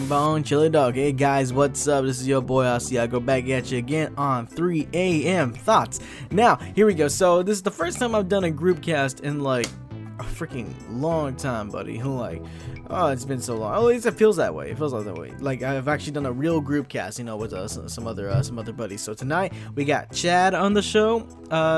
Bone Chili Dog. Hey guys, what's up? This is your boy Asiago back at you again on 3 a.m. Thoughts. Now, here we go. So this is the first time I've done a group cast in like a freaking long time, buddy. Oh, it's been so long. At least it feels that way. It feels like that way. Like I've actually done a real group cast, with some other buddies. So tonight we got Chad on the show.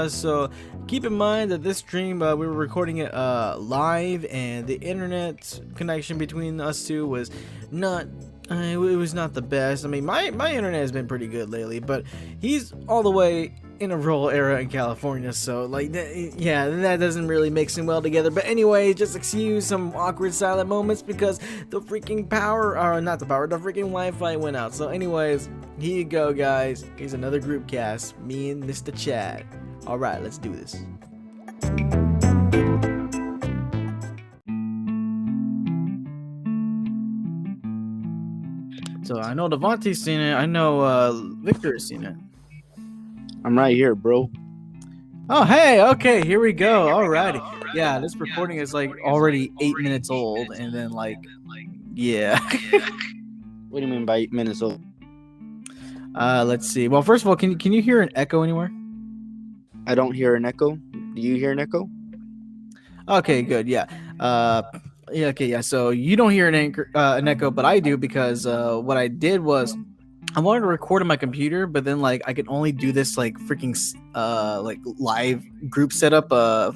So keep in mind that this stream we were recording it live, and the internet connection between us two was not. It was not the best. I mean, my internet has been pretty good lately, but he's all the way in a rural area in California, so like that doesn't really mix in well together. But anyway, just excuse some awkward silent moments because the freaking the freaking Wi-Fi went out. So anyways, here you go, guys. Here's another group cast, me and Mr. Chad. All right, let's do this. So I know Devontae's seen it. I know Victor has seen it. I'm right here, bro. Oh, hey, okay, here we go. Alrighty. Yeah, this recording is like already 8 minutes old, and then yeah. What do you mean by 8 minutes old? Let's see. Well, first of all, can you hear an echo anywhere? I don't hear an echo. Do you hear an echo? Okay, good. Yeah. Yeah. So you don't hear an echo, but I do, because what I did was I wanted to record on my computer, but then I can only do this freaking live group setup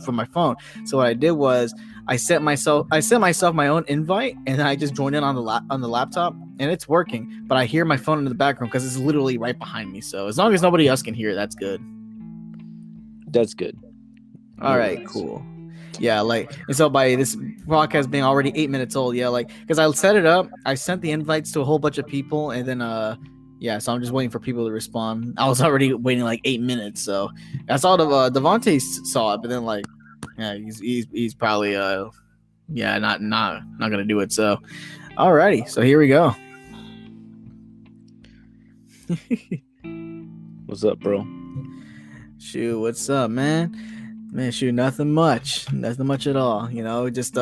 from my phone. So what I did was I sent myself my own invite, and then I just joined in on the laptop, and it's working. But I hear my phone in the background because it's literally right behind me. So as long as nobody else can hear, that's good. That's good. All right, cool. Yeah, and so by this podcast being already 8 minutes old, because I set it up, I sent the invites to a whole bunch of people, and then so I'm just waiting for people to respond. I was already waiting 8 minutes, so I saw Devontae saw it, but then he's probably not gonna do it. So alrighty, so here we go. What's up, bro? Shoot, what's up, man? Man, shoot, nothing much at all. Just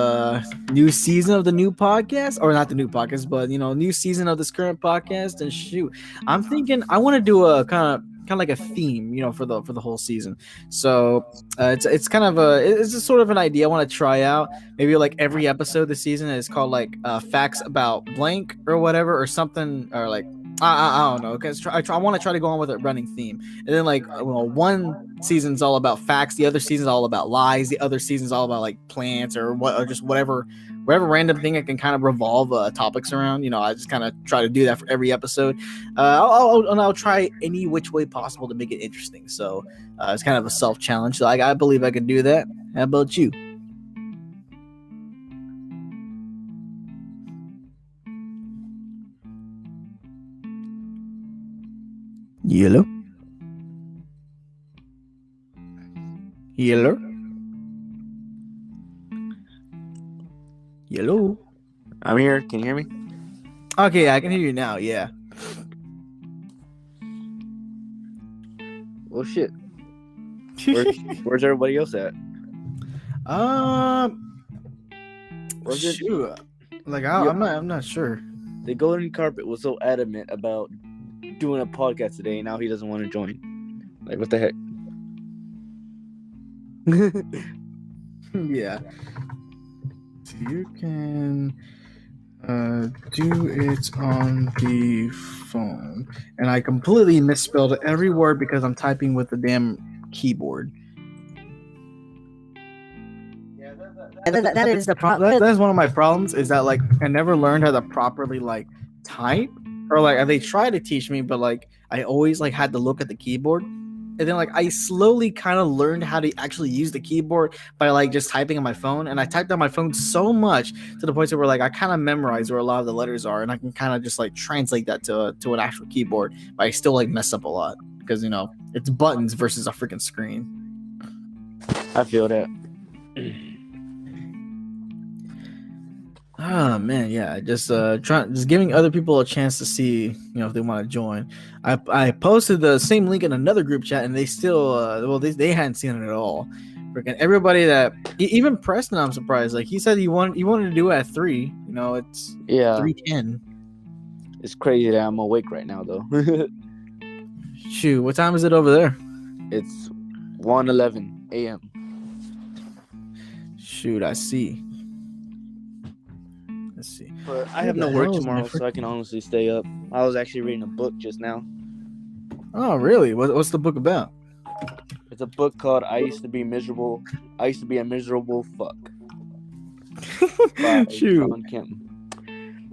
new season of the new podcast, or not the new podcast, but new season of this current podcast. And shoot, I'm thinking I want to do a kind of like a theme, for the whole season. So it's kind of it's just sort of an idea I want to try out. Maybe every episode this season is called facts about blank or whatever, or something, or I don't know, because I want to try to go on with a running theme. And then one season's all about facts, the other season's all about lies, the other season's all about plants or just whatever random thing I can kind of revolve topics around. I just kind of try to do that for every episode. I'll try any which way possible to make it interesting. So it's kind of a self-challenge. So I believe I can do that. How about you? Hello? I'm here. Can you hear me? Okay, I can hear you now. Yeah. Well, shit. Where's everybody else at? Shoot. I'm not sure. The Golden Carpet was so adamant about doing a podcast today, and now he doesn't want to join. What the heck? Yeah. You can do it on the phone. And I completely misspelled every word because I'm typing with the damn keyboard. That is the problem. That is one of my problems, is that I never learned how to properly type, or they try to teach me, but I always had to look at the keyboard. And then I slowly kind of learned how to actually use the keyboard by just typing on my phone. And I typed on my phone so much to the point where I kind of memorize where a lot of the letters are, and I can kind of just translate that to an actual keyboard. But I still mess up a lot because it's buttons versus a freaking screen. I feel that. Oh man, yeah. Just giving other people a chance to see, if they want to join. I posted the same link in another group chat, and they still, they hadn't seen it at all. Freaking everybody that, even Preston, I'm surprised. He said he wanted to do it at 3. It's 3:10. It's crazy that I'm awake right now, though. Shoot, what time is it over there? It's 1:11 a.m. Shoot, I see. Let's see. But I Where have the no work hell is my tomorrow, so I can honestly stay up. I was actually reading a book just now. Oh, really? What's the book about? It's a book called "I Used to Be Miserable." I used to be a miserable fuck. By Shoot. John Kim.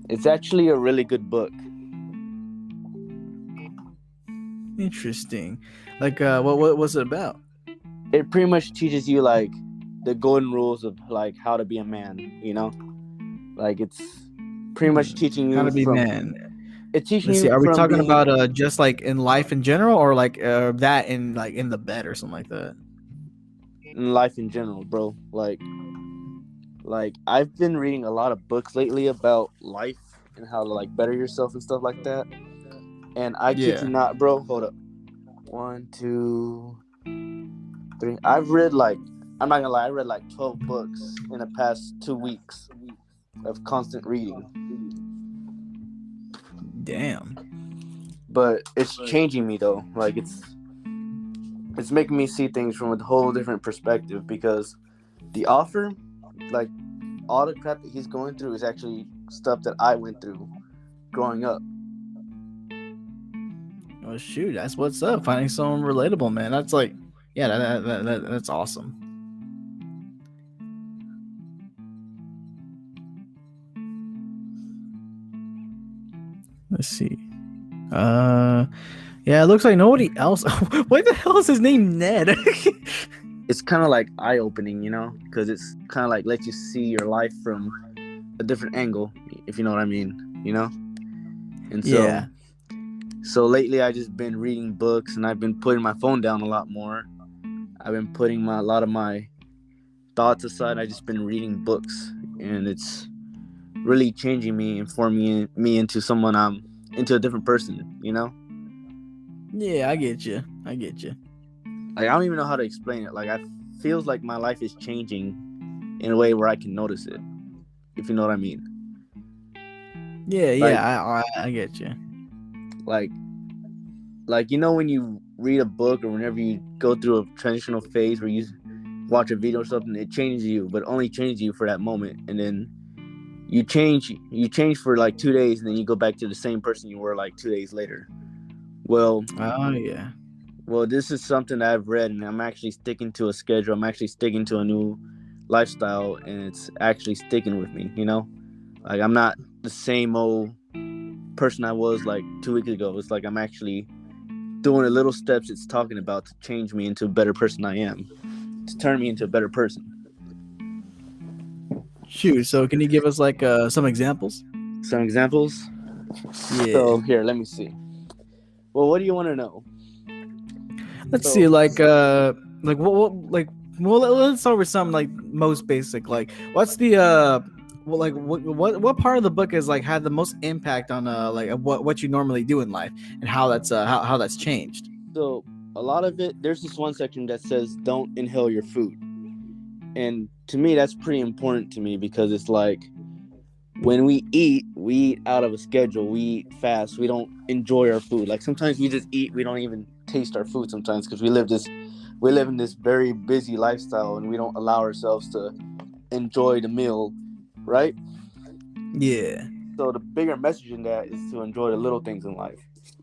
It's actually a really good book. Interesting. Like, what was it about? It pretty much teaches you like the golden rules of like how to be a man. You know, like it's pretty much teaching you How to be from. man. It's teaching Let's see. you Are we from talking being, about just like in life in general, or like that in like in the bed or something like that? in life in general, bro. Like I've been reading a lot of books lately about life and how to like better yourself and stuff like that. And I kid you not, bro. Hold up. 1, 2, 3. I've read like, I'm not gonna lie, I read like 12 books in the past 2 weeks of constant reading. Damn. But it's changing me though. Like it's making me see things from a whole different perspective because the author, like all the crap that he's going through is actually stuff that I went through growing up. Oh shoot, that's what's up. Finding someone relatable, man. That's like, yeah, that's awesome. Let's see. Yeah, it looks like nobody else. Why the hell is his name Ned? It's kind of like eye-opening, you know, because it's kind of like lets you see your life from a different angle, if you know what I mean, you know. And so, yeah. So lately, I just been reading books, and I've been putting my phone down a lot more. I've been putting a lot of my thoughts aside. I just been reading books, and it's really changing me and forming me into someone into a different person, you know. Yeah, I get you. Like I don't even know how to explain it. Like I feels like my life is changing in a way where I can notice it, if you know what I mean. Yeah, I get you. Like you know when you read a book or whenever you go through a transitional phase where you watch a video or something, it changes you, but only changes you for that moment, and then you change for like 2 days, and then you go back to the same person you were like 2 days later. Well, oh yeah. Well, this is something that I've read, and I'm actually sticking to a schedule. I'm actually sticking to a new lifestyle, and it's actually sticking with me, you know? Like, I'm not the same old person I was, like, 2 weeks ago. It's like I'm actually doing the little steps it's talking about to change me into a better person I am, to turn me into a better person. Shoot, so can you give us, like, some examples? Some examples? Yeah. So, here, let me see. Well, what do you want to know? Let's see, like what like, well, let's start with something like most basic. Like, what's the well, like what part of the book is like had the most impact on like what you normally do in life and how that's changed? So a lot of it, there's this one section that says don't inhale your food, and to me that's pretty important to me because it's like when we eat out of a schedule. We eat fast. We don't enjoy our food. Like sometimes we just eat. We don't even taste our food sometimes because we live in this very busy lifestyle and we don't allow ourselves to enjoy the meal, right? Yeah. So the bigger message in that is to enjoy the little things in life,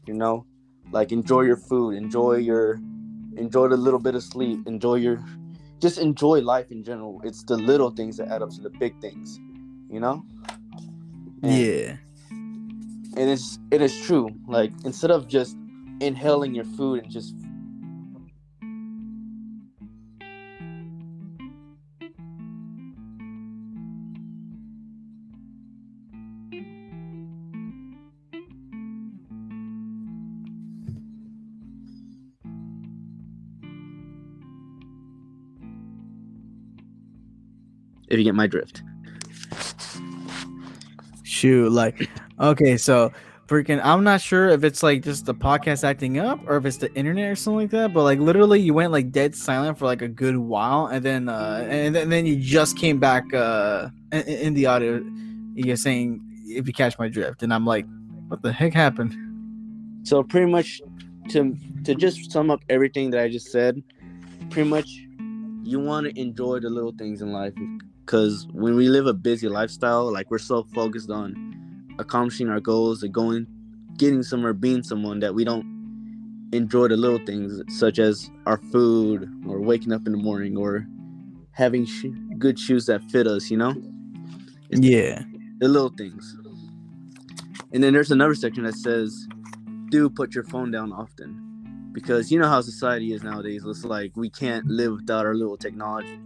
you know, like enjoy your food, enjoy the little bit of sleep, just enjoy life in general. It's the little things that add up to the big things, you know. Yeah. And it is true. Like instead of just inhaling your food and just if you get my drift. Shoot, like, okay, so freaking, I'm not sure if it's like just the podcast acting up or if it's the internet or something like that, but like literally you went like dead silent for like a good while, and then you just came back in the audio. You're saying if you catch my drift, and I'm like, What the heck happened? So pretty much, to just sum up everything that I just said, pretty much you want to enjoy the little things in life, because when we live a busy lifestyle, like we're so focused on accomplishing our goals and getting somewhere, being someone, that we don't enjoy the little things, such as our food or waking up in the morning or having good shoes that fit us, Yeah. the little things. And then there's another section that says, do put your phone down often, because you know how society is nowadays. It's like we can't live without our little technology.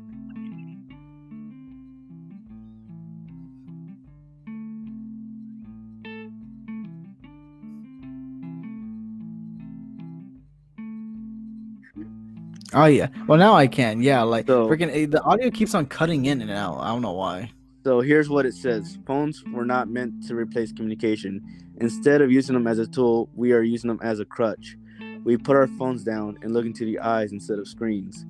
Oh yeah. Well, now I can. Yeah, like So freaking the audio keeps on cutting in and out. I don't know why. So here's what it says. Phones were not meant to replace communication. Instead of using them as a tool, we are using them as a crutch. We put our phones down and look into the eyes instead of screens.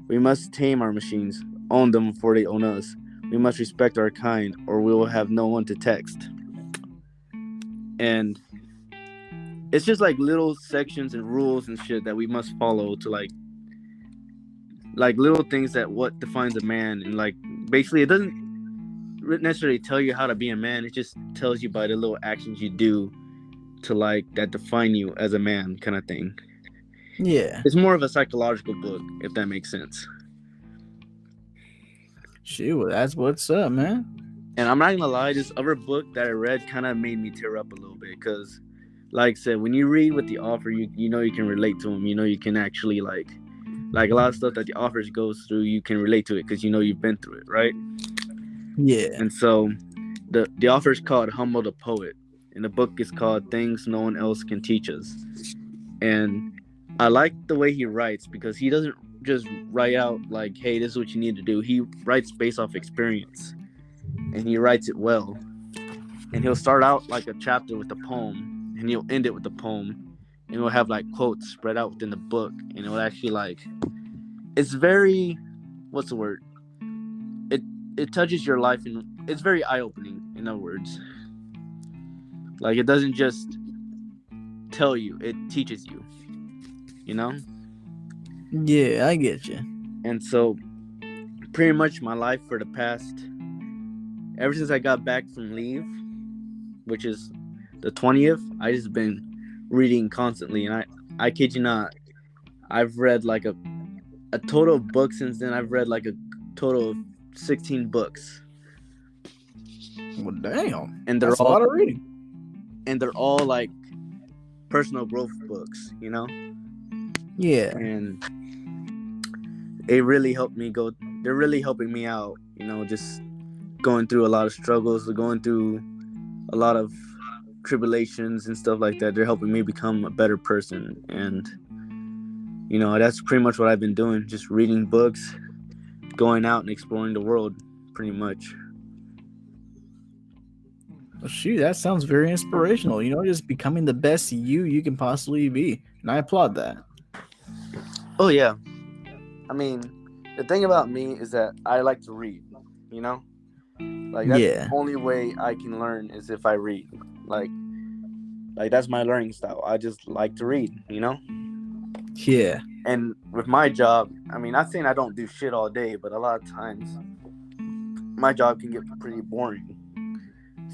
We must tame our machines, own them before they own us. We must respect our kind, or we will have no one to text. And it's just like little sections and rules and shit that we must follow to like little things that what defines a man. And like basically it doesn't necessarily tell you how to be a man. It just tells you by the little actions you do to like that define you as a man, kind of thing. Yeah. It's more of a psychological book, if that makes sense. Shoot, that's what's up, man. And I'm not gonna lie, this other book that I read kind of made me tear up a little bit, because like I said, when you read what the author, you know you can relate to him. You know you can actually like a lot of stuff that the author goes through, you can relate to it because you know you've been through it, right? Yeah. And so the author's called Humble the Poet, and the book is called Things No One Else Can Teach Us. And I like the way he writes, because he doesn't just write out like, hey, this is what you need to do. He writes based off experience, and he writes it well. And he'll start out like a chapter with a poem, and he'll end it with a poem, and he'll have like quotes spread out within the book, and it will actually like, it's very, what's the word? It touches your life, and it's very eye-opening, in other words. Like, it doesn't just tell you, it teaches you, you know? Yeah, I get you. And so, pretty much my life for the past, ever since I got back from leave, which is the 20th, I just been reading constantly. And I kid you not, I've read like a total of books since then. I've read like a total of 16 books. Well, damn. And they're That's all a lot of reading. And they're all like personal growth books, you know? Yeah. And it really helped me go. They're really helping me out, you know, just going through a lot of struggles, going through a lot of tribulations and stuff like that. They're helping me become a better person. And, you know, that's pretty much what I've been doing. Just reading books, going out and exploring the world, pretty much. Well, shoot, that sounds very inspirational. You know, just becoming the best you can possibly be. And I applaud that. Oh, yeah. I mean, the thing about me is that I like to read, you know? Like, that's the only way I can learn is if I read. Like that's my learning style. I just like to read, you know? Yeah. And with my job, I mean, not saying I don't do shit all day, but a lot of times my job can get pretty boring.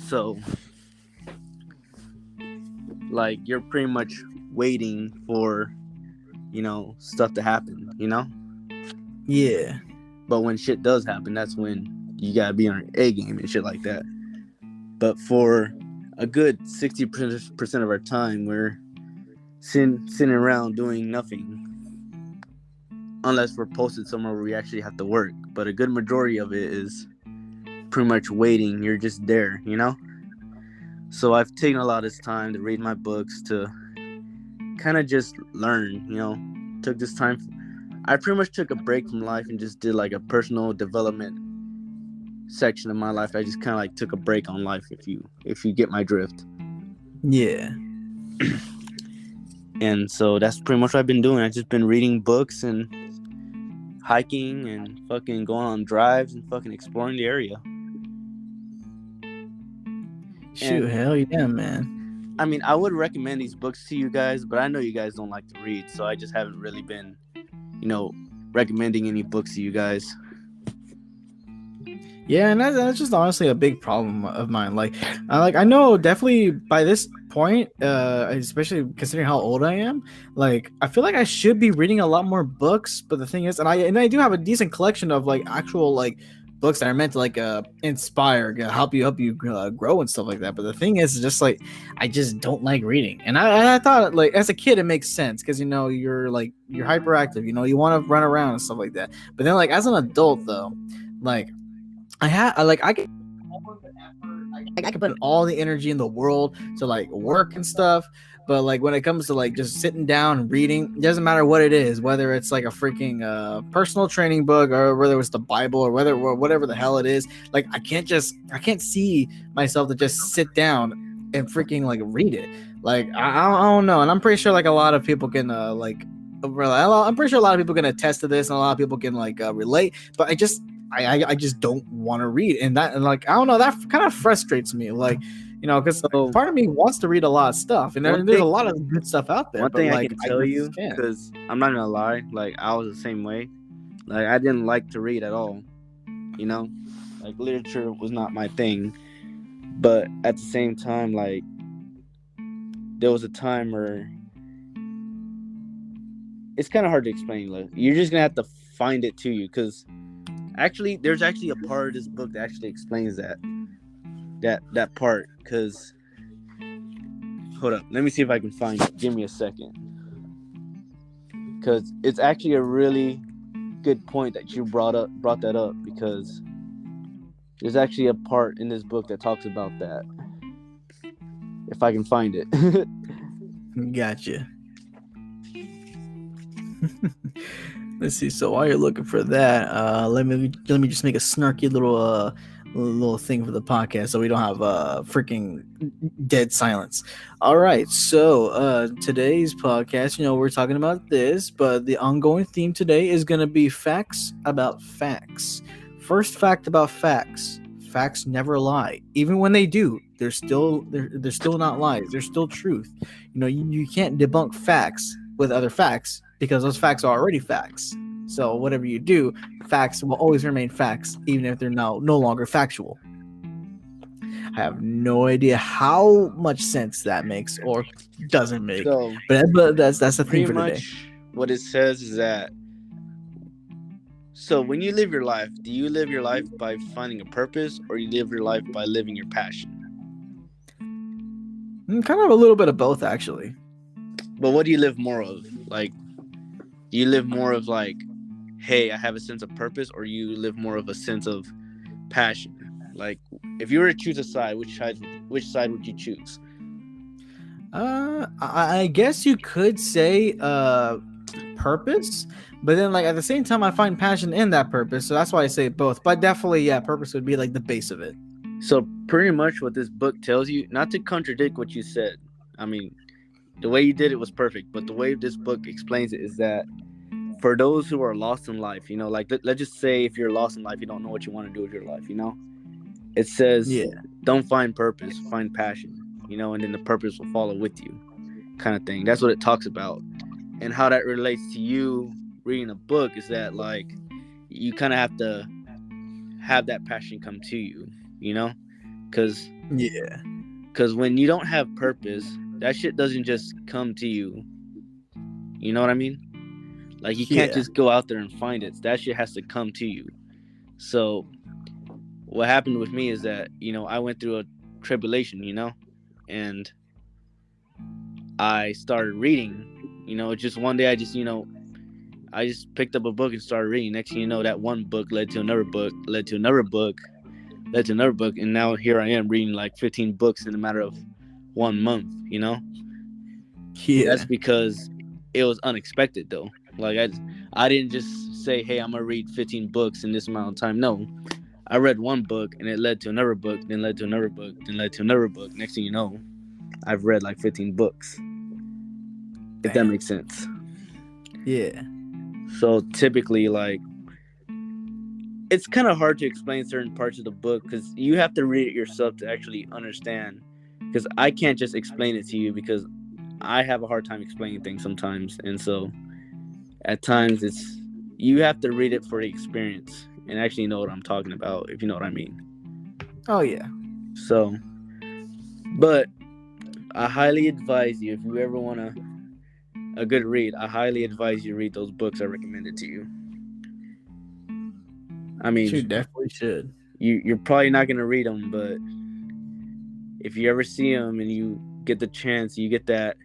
So, like, you're pretty much waiting for, you know, stuff to happen, you know? Yeah. But when shit does happen, that's when you gotta be on your A game and shit like that. But for a good 60% of our time, we're sitting around doing nothing. Unless we're posted somewhere where we actually have to work. But a good majority of it is pretty much waiting. You're just there, you know? So I've taken a lot of this time to read my books, to kind of just learn, you know? Took this time. I pretty much took a break from life and just did like a personal development section of my life. I just kind of like took a break on life, if you get my drift. Yeah. And so that's pretty much what I've been doing. I've just been reading books and hiking and fucking going on drives and fucking exploring the area. Shoot, hell yeah, man. I mean, I would recommend these books to you guys, but I know you guys don't like to read, so I just haven't really been, recommending any books to you guys. Yeah, and that's just honestly a big problem of mine. I know definitely by this point, especially considering how old I am, like I feel like I should be reading a lot more books. But the thing is, and I do have a decent collection of like actual like books that are meant to like inspire, help you grow and stuff like that. But the thing is, just like I just don't like reading, and I thought like as a kid it makes sense because you're hyperactive, you want to run around and stuff like that. But then like as an adult though, like I can put all the energy in the world to like work and stuff, but like when it comes to like just sitting down and reading, it doesn't matter what it is, whether it's like a freaking personal training book or whether it's the Bible or whatever the hell it is. Like I can't see myself to just sit down and freaking like read it. Like I don't know, and I'm pretty sure like a lot of people can I'm pretty sure a lot of people can attest to this, and a lot of people can like relate. But I just don't want to read, and like I don't know, that kind of frustrates me. Like, because part of me wants to read a lot of stuff, and there's a lot of good stuff out there. One but thing like, I can tell you, because I'm not gonna lie, like I was the same way. Like I didn't like to read at all. Like literature was not my thing. But at the same time, like there was a time where it's kind of hard to explain. Like you're just gonna have to find it to you, because actually, there's actually a part of this book that actually explains that part. Because hold up, let me see if I can find it. Give me a second, because it's actually a really good point that you brought that up. Because there's actually a part in this book that talks about that. If I can find it. Gotcha. Let's see. So while you're looking for that, let me just make a snarky little thing for the podcast, so we don't have freaking dead silence. All right. So today's podcast, we're talking about this, but the ongoing theme today is gonna be facts about facts. First fact about facts: facts never lie. Even when they do, they're still not lies. They're still truth. You can't debunk facts with other facts, because those facts are already facts. So whatever you do, facts will always remain facts, even if they're no longer factual. I have no idea how much sense that makes or doesn't make, but that's the thing for today. What it says is that, so when you live your life, do you live your life by finding a purpose, or you live your life by living your passion? Kind of a little bit of both, actually. But what do you live more of? Like, do you live more of like, hey, I have a sense of purpose, or you live more of a sense of passion? Like, if you were to choose a side, which side would you choose? I guess you could say purpose, but then like at the same time I find passion in that purpose, so that's why I say both. But definitely, yeah, purpose would be like the base of it. So pretty much what this book tells you, not to contradict what you said, I mean, the way you did it was perfect, but the way this book explains it is that for those who are lost in life, like let's just say if you're lost in life, you don't know what you want to do with your life, it says, don't find purpose, find passion, and then the purpose will follow with you, kind of thing. That's what it talks about. And how that relates to you reading a book is that, like, you kind of have to have that passion come to you, because when you don't have purpose, that shit doesn't just come to you. You know what I mean? Like, you can't just go out there and find it. That shit has to come to you. So what happened with me is that, I went through a tribulation, and I started reading, just one day I just picked up a book and started reading. Next thing you know, that one book led to another book, led to another book, led to another book. And now here I am reading like 15 books in a matter of 1 month, Yeah. That's because it was unexpected though. Like I didn't just say, hey, I'm going to read 15 books in this amount of time. No, I read one book and it led to another book, then led to another book, then led to another book. Next thing you know, I've read like 15 books. If that makes sense. Yeah. So typically, like, it's kind of hard to explain certain parts of the book because you have to read it yourself to actually understand because I can't just explain it to you because I have a hard time explaining things sometimes, and so at times you have to read it for the experience and actually know what I'm talking about, if you know what I mean. Oh yeah. So, but I highly advise you, if you ever want a good read, I highly advise you read those books I recommended to you. I mean, you definitely should. You're probably not gonna read them, but if you ever see them and you get the chance, you get that.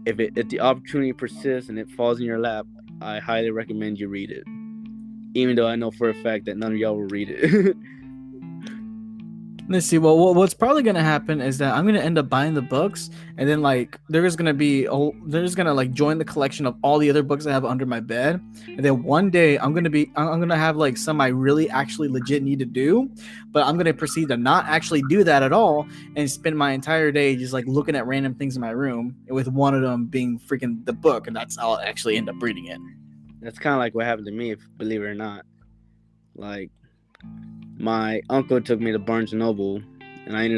If the opportunity persists and it falls in your lap, I highly recommend you read it. Even though I know for a fact that none of y'all will read it. Let's see. Well, what's probably gonna happen is that I'm gonna end up buying the books, and then like there's gonna like join the collection of all the other books I have under my bed, and then one day I'm gonna have like some I really actually legit need to do, but I'm gonna proceed to not actually do that at all and spend my entire day just like looking at random things in my room, with one of them being freaking the book, and that's how I'll actually end up reading it. That's kind of like what happened to me, believe it or not. Like, my uncle took me to Barnes & Noble, and I'm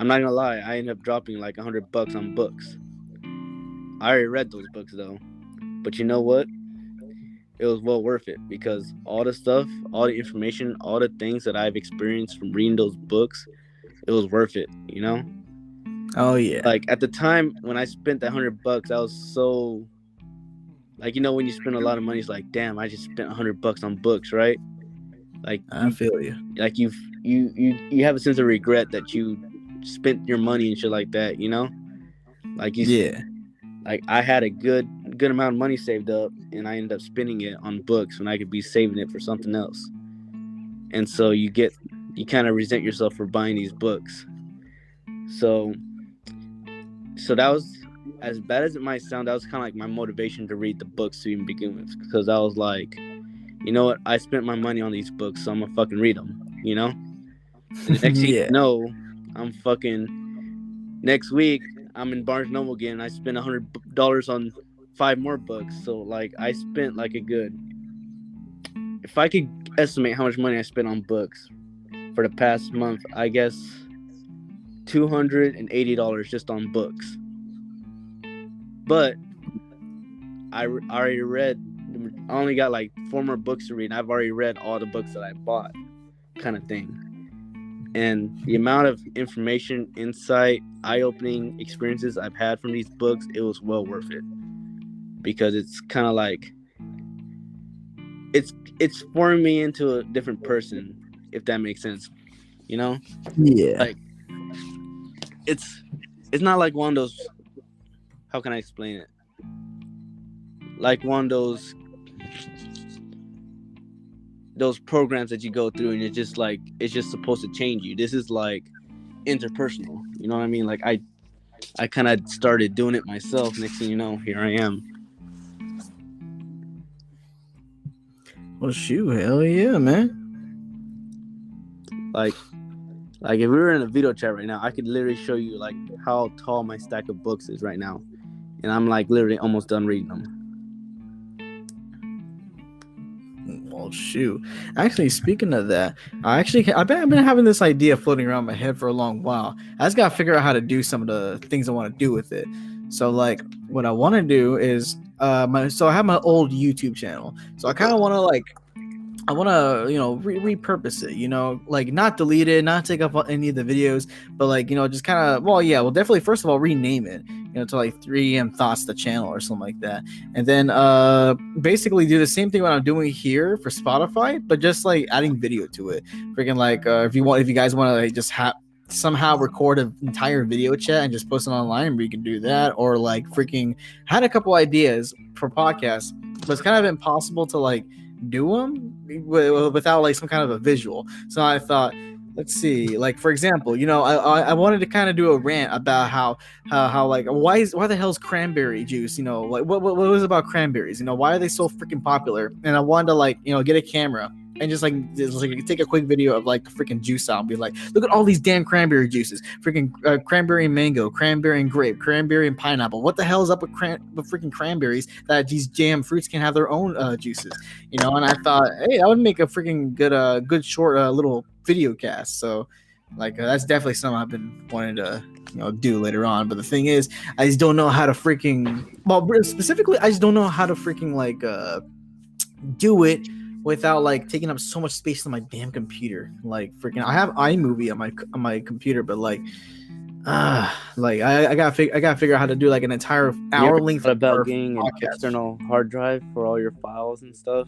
not gonna lie, I ended up dropping like $100 on books. I already read those books though, but you know what? It was well worth it, because all the stuff, all the information, all the things that I've experienced from reading those books, it was worth it, you know? Oh yeah. Like, at the time when I spent that $100, I was so, like, you know, when you spend a lot of money, it's like, damn, I just spent $100 on books, right? Like, I feel you. Like, you have a sense of regret that you spent your money and shit like that, you know? Like, like, I had a good amount of money saved up, and I ended up spending it on books when I could be saving it for something else. And so you kind of resent yourself for buying these books. So that was, as bad as it might sound, that was kind of like my motivation to read the books to even begin with, because I was like, you know what? I spent my money on these books, so I'm gonna fucking read them, you know? And the next thing you know, I'm fucking, next week, I'm in Barnes & Noble again, and I spent $100 on 5 more books. So, like, I spent like a good, if I could estimate how much money I spent on books for the past month, I guess $280 just on books. But I already read, I only got like 4 more books to read, and I've already read all the books that I bought, kind of thing. And the amount of information, insight, eye-opening experiences I've had from these books, it was well worth it. Because it's kind of like, it's formed me into a different person, if that makes sense, you know? Yeah. Like, it's not like one of those, how can I explain it? Like one of those programs that you go through, and it's just supposed to change you. This is like interpersonal, you know what I mean? Like, I kind of started doing it myself. Next thing you know, here I am. Well, shoot, hell yeah, man. Like if we were in a video chat right now, I could literally show you like how tall my stack of books is right now, and I'm like literally almost done reading them. Well, shoot. Actually, speaking of that, I've been having this idea floating around my head for a long while. I just gotta figure out how to do some of the things I want to do with it. So, like, what I want to do is, I have my old YouTube channel. So I kind of want to repurpose it, like not delete it, not take up any of the videos, but like, just kind of, definitely first of all rename it, to like 3am Thoughts the channel or something like that, and then basically do the same thing what I'm doing here for Spotify, but just like adding video to it. Freaking like if you guys want to like just somehow record an entire video chat and just post it online, we can do that. Or like freaking had a couple ideas for podcasts, but it's kind of impossible to like do them without like some kind of a visual. So I thought, let's see, like for example, I wanted to kind of do a rant about how like why the hell's cranberry juice, like what was it about cranberries, why are they so freaking popular? And I wanted to like get a camera and just take a quick video of like the freaking juice out and be like, look at all these damn cranberry juices, freaking cranberry and mango, cranberry and grape, cranberry and pineapple. What the hell is up with freaking cranberries that these damn fruits can have their own juices, And I thought, hey, that would make a freaking good short little video cast. So Like that's definitely something I've been wanting to do later on. But the thing is, I just don't know how to freaking specifically. I just don't know how to freaking like do it without like taking up so much space on my damn computer. Like freaking, I have iMovie on my computer, but like I gotta figure out how to do like an entire You hour ever length thought about or getting an podcast. external hard drive for all your files and stuff?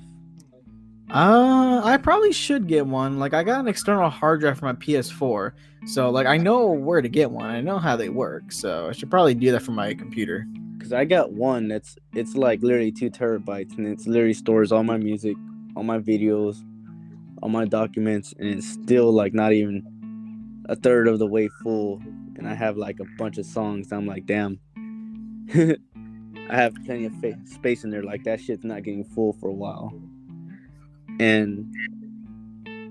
I probably should get one. Like I got an external hard drive for my PS4, so like I know where to get one. I know how they work, so I should probably do that for my computer. Because I got one it's like literally 2 terabytes, and it's literally stores all my music, all my videos, all my documents, and it's still like not even a third of the way full. And I have like a bunch of songs. I'm like, damn. I have plenty of space in there. Like that shit's not getting full for a while. And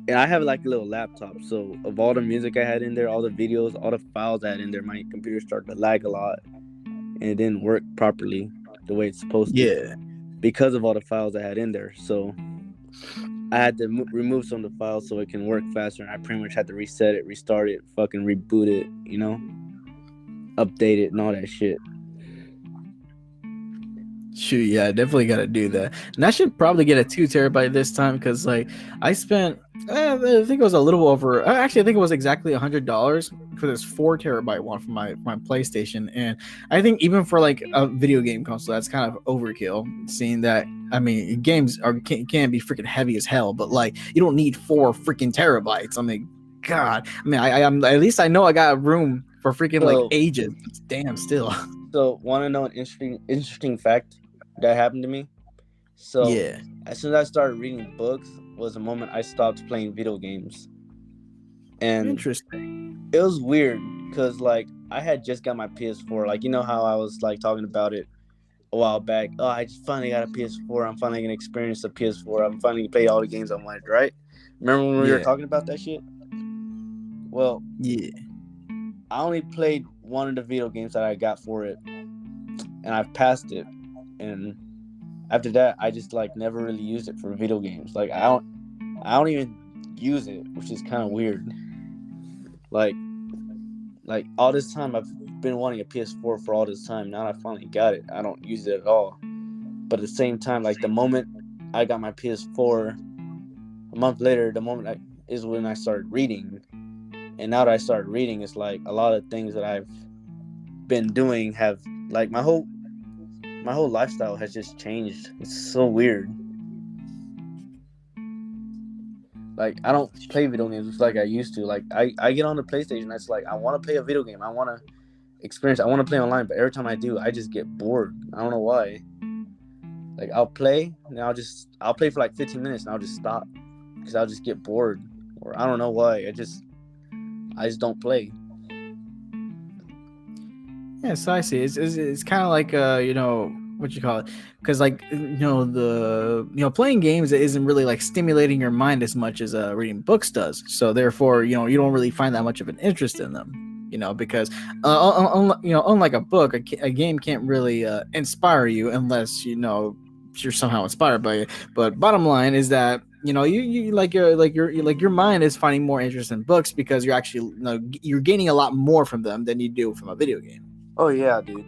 I have like a little laptop. So of all the music I had in there, all the videos, all the files I had in there, my computer started to lag a lot, and it didn't work properly the way it's supposed to. Because of all the files I had in there. So I had to remove some of the files so it can work faster, and I pretty much had to reset it, restart it, fucking reboot it, update it and all that shit. Shoot, yeah, I definitely gotta do that. And I should probably get a 2 terabyte this time because like I spent I think it was a little over actually I think it was exactly $100 for this 4 terabyte one for my PlayStation. And I think even for like a video game console, that's kind of overkill, seeing that I mean games can be freaking heavy as hell, but like you don't need 4 freaking terabytes. I mean, God, I mean I'm at least I know I got room for freaking like ages. Damn, still. So want to know an interesting fact that happened to me? So yeah, as soon as I started reading books was the moment I stopped playing video games. And interesting. It was weird because like I had just got my PS4. Like, you know how I was like talking about it a while back. Oh, I just finally got a PS4. I'm finally gonna experience the PS4. I'm finally gonna play all the games I wanted, right? Remember when we were talking about that shit? Well, yeah. I only played one of the video games that I got for it, and I've passed it. And after that, I just like never really used it for video games. Like I don't even use it, which is kind of weird. Like all this time I've been wanting a PS4 for all this time. Now I finally got it. I don't use it at all. But at the same time, like the moment I got my PS4, a month later, is when I started reading. And now that I started reading, it's like a lot of things that I've been doing have like my whole lifestyle has just changed. It's so weird. Like I don't play video games like I used to. Like I get on the PlayStation, it's like I want to play a video game. I want to experience. I want to play online, but every time I do, I just get bored. I don't know why. Like I'll play and I'll play for like 15 minutes and I'll just stop because I'll just get bored, or I don't know why. I just don't play. Yeah, so I see. It's kind of like what you call it, because like playing games isn't really like stimulating your mind as much as reading books does. So therefore, you don't really find that much of an interest in them. Because unlike a book, a game can't really inspire you unless you're somehow inspired by it. But bottom line is that your mind is finding more interest in books because you're actually you're gaining a lot more from them than you do from a video game. Oh yeah, dude.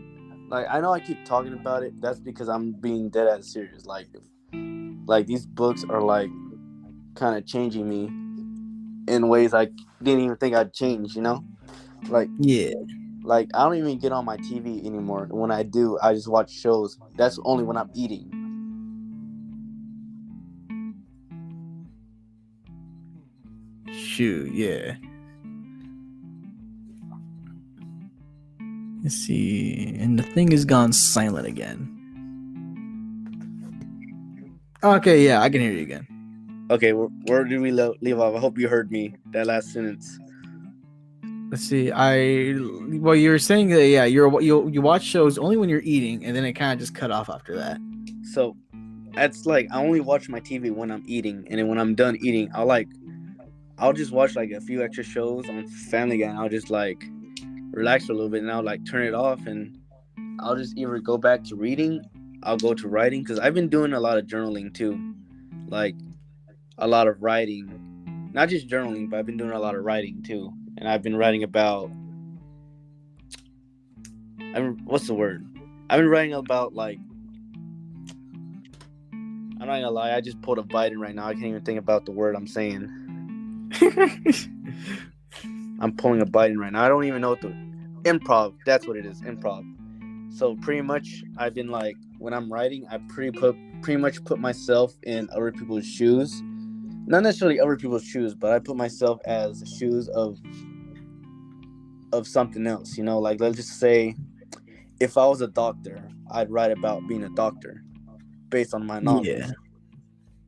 Like I know I keep talking about it. That's because I'm being dead ass serious. Like these books are like kind of changing me in ways I didn't even think I'd change. Like yeah. Like I don't even get on my TV anymore. When I do, I just watch shows. That's only when I'm eating. Shoot, yeah. Let's see. And the thing has gone silent again. Okay, yeah, I can hear you again. Okay, where did we leave off? I hope you heard me, that last sentence. Let's see. Well, you were saying that, yeah, you watch shows only when you're eating, and then it kind of just cut off after that. So, that's like, I only watch my TV when I'm eating, and then when I'm done eating, I'll just watch like a few extra shows on Family Guy, and I'll just like relax for a little bit, and I'll like turn it off, and I'll just either go back to reading, I'll go to writing, because I've been doing a lot of journaling too, like a lot of writing, not just journaling, but I've been doing a lot of writing too, and I've been writing about. What's the word? I've been writing about like. I'm not gonna lie. I just pulled a Biden right now. I can't even think about the word I'm saying. I'm pulling a Biden right now. I don't even know what the improv. That's what it is. Improv. So pretty much, I've been like, when I'm writing, I pretty much put myself in other people's shoes. Not necessarily other people's shoes, but I put myself as the shoes of something else. You know, like let's just say, if I was a doctor, I'd write about being a doctor based on my knowledge, Yeah.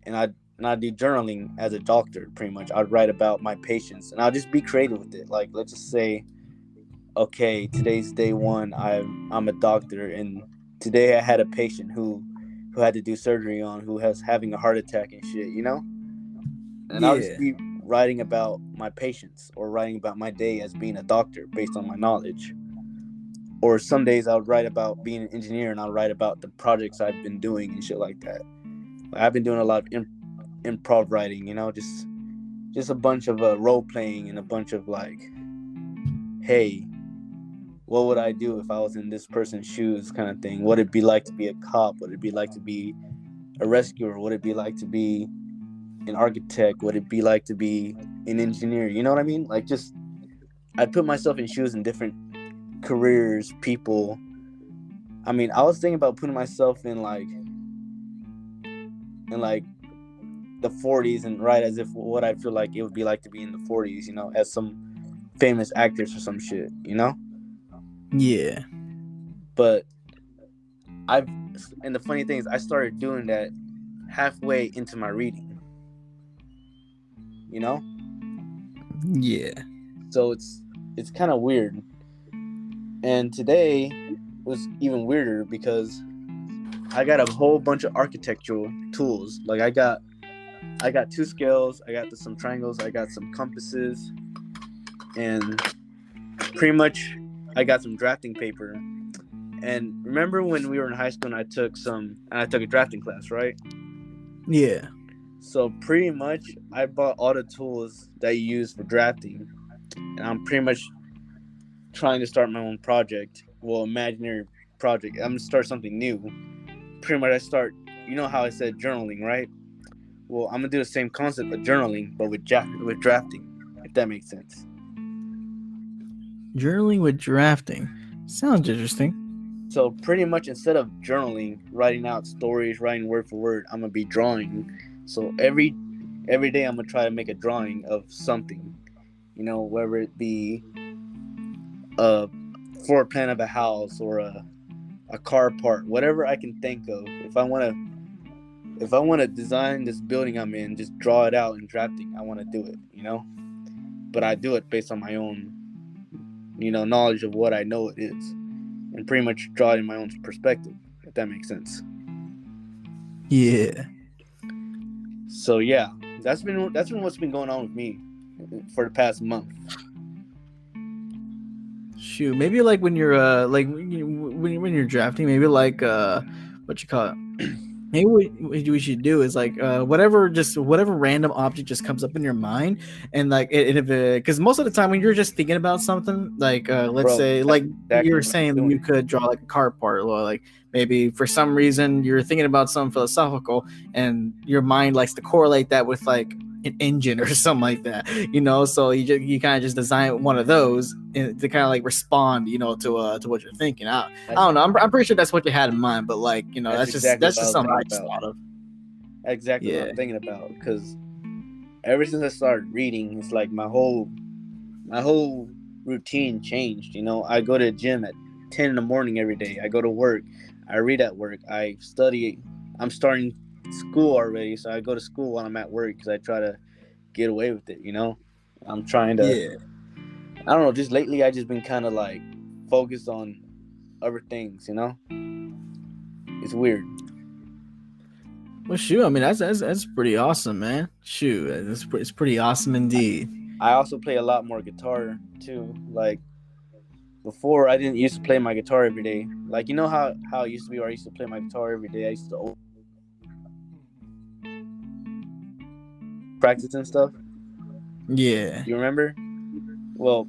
and I'd do journaling as a doctor. Pretty much, I'd write about my patients, and I'll just be creative with it. Like let's just say, okay, today's day one. I'm a doctor, and today I had a patient who had to do surgery on, who has having a heart attack and shit. You know, and I'll just Yeah. be writing about my patients or writing about my day as being a doctor based on my knowledge. Or some days I'll write about being an engineer, and I'll write about the projects I've been doing and shit like that. I've been doing a lot of improv writing, you know, just a bunch of role playing and a bunch of like, hey, what would I do if I was in this person's shoes kind of thing? What it'd be like to be a cop? What it'd be like to be a rescuer? What it'd be like to be an architect? What it'd be like to be an engineer? You know what I mean? Like just, I'd put myself in shoes in different careers, people. I mean, I was thinking about putting myself in like the 40s and write as if what I feel like it would be like to be in the 40s, you know, as some famous actors or some shit, you know? Yeah. But and the funny thing is I started doing that halfway into my reading, you know? Yeah. So it's kind of weird. And today was even weirder because I got a whole bunch of architectural tools. Like I got 2 scales, I got some triangles, I got some compasses, and pretty much I got some drafting paper. And remember when we were in high school and I took a drafting class, right? Yeah. So pretty much I bought all the tools that you use for drafting, and I'm pretty much trying to start my own project. Well, imaginary project. I'm gonna start something new. Pretty much I start, you know how I said journaling, right? Well, I'm gonna do the same concept of journaling, but with drafting, if that makes sense. Journaling with drafting. Sounds interesting. So pretty much instead of journaling, writing out stories, writing word for word, I'm gonna be drawing. So every day I'm gonna try to make a drawing of something, you know, whether it be a floor plan of a house or a car part, whatever I can think of. If I wanna design this building I'm in, just draw it out in drafting. I wanna do it, you know. But I do it based on my own, you know, knowledge of what I know it is, and pretty much draw it in my own perspective, if that makes sense. Yeah. So yeah, that's been what's been going on with me for the past month. Shoot, maybe like when you're when you're drafting, maybe like what you call it. Maybe what we should do is like whatever random object just comes up in your mind, and like if because most of the time when you're just thinking about something, like let's Bro, say that's like exactly you're what I'm saying doing. you could draw like a car part, or like maybe for some reason you're thinking about something philosophical, and your mind likes to correlate that with like an engine or something like that, you know. So you kind of just design one of those to kind of like respond, you know, to what you're thinking. I don't know. I'm pretty sure that's what you had in mind, but like, you know, That's that's exactly what I just was something I thinking just about. thought of. Exactly what Yeah. I'm thinking about, because ever since I started reading, it's like my whole routine changed. You know, I go to the gym at 10 in the morning every day. I go to work. I read at work. I study. I'm starting school already, so I go to school while I'm at work because I try to get away with it. You know, I'm trying to. Yeah. I don't know. Just lately, I just been kind of like focused on other things. You know, it's weird. Well, shoot. I mean, that's pretty awesome, man. Shoot, it's pretty awesome indeed. I also play a lot more guitar too. Like before, I didn't used to play my guitar every day. Like, you know how it used to be where I used to play my guitar every day. I used to practice and stuff. Yeah. You remember? Well,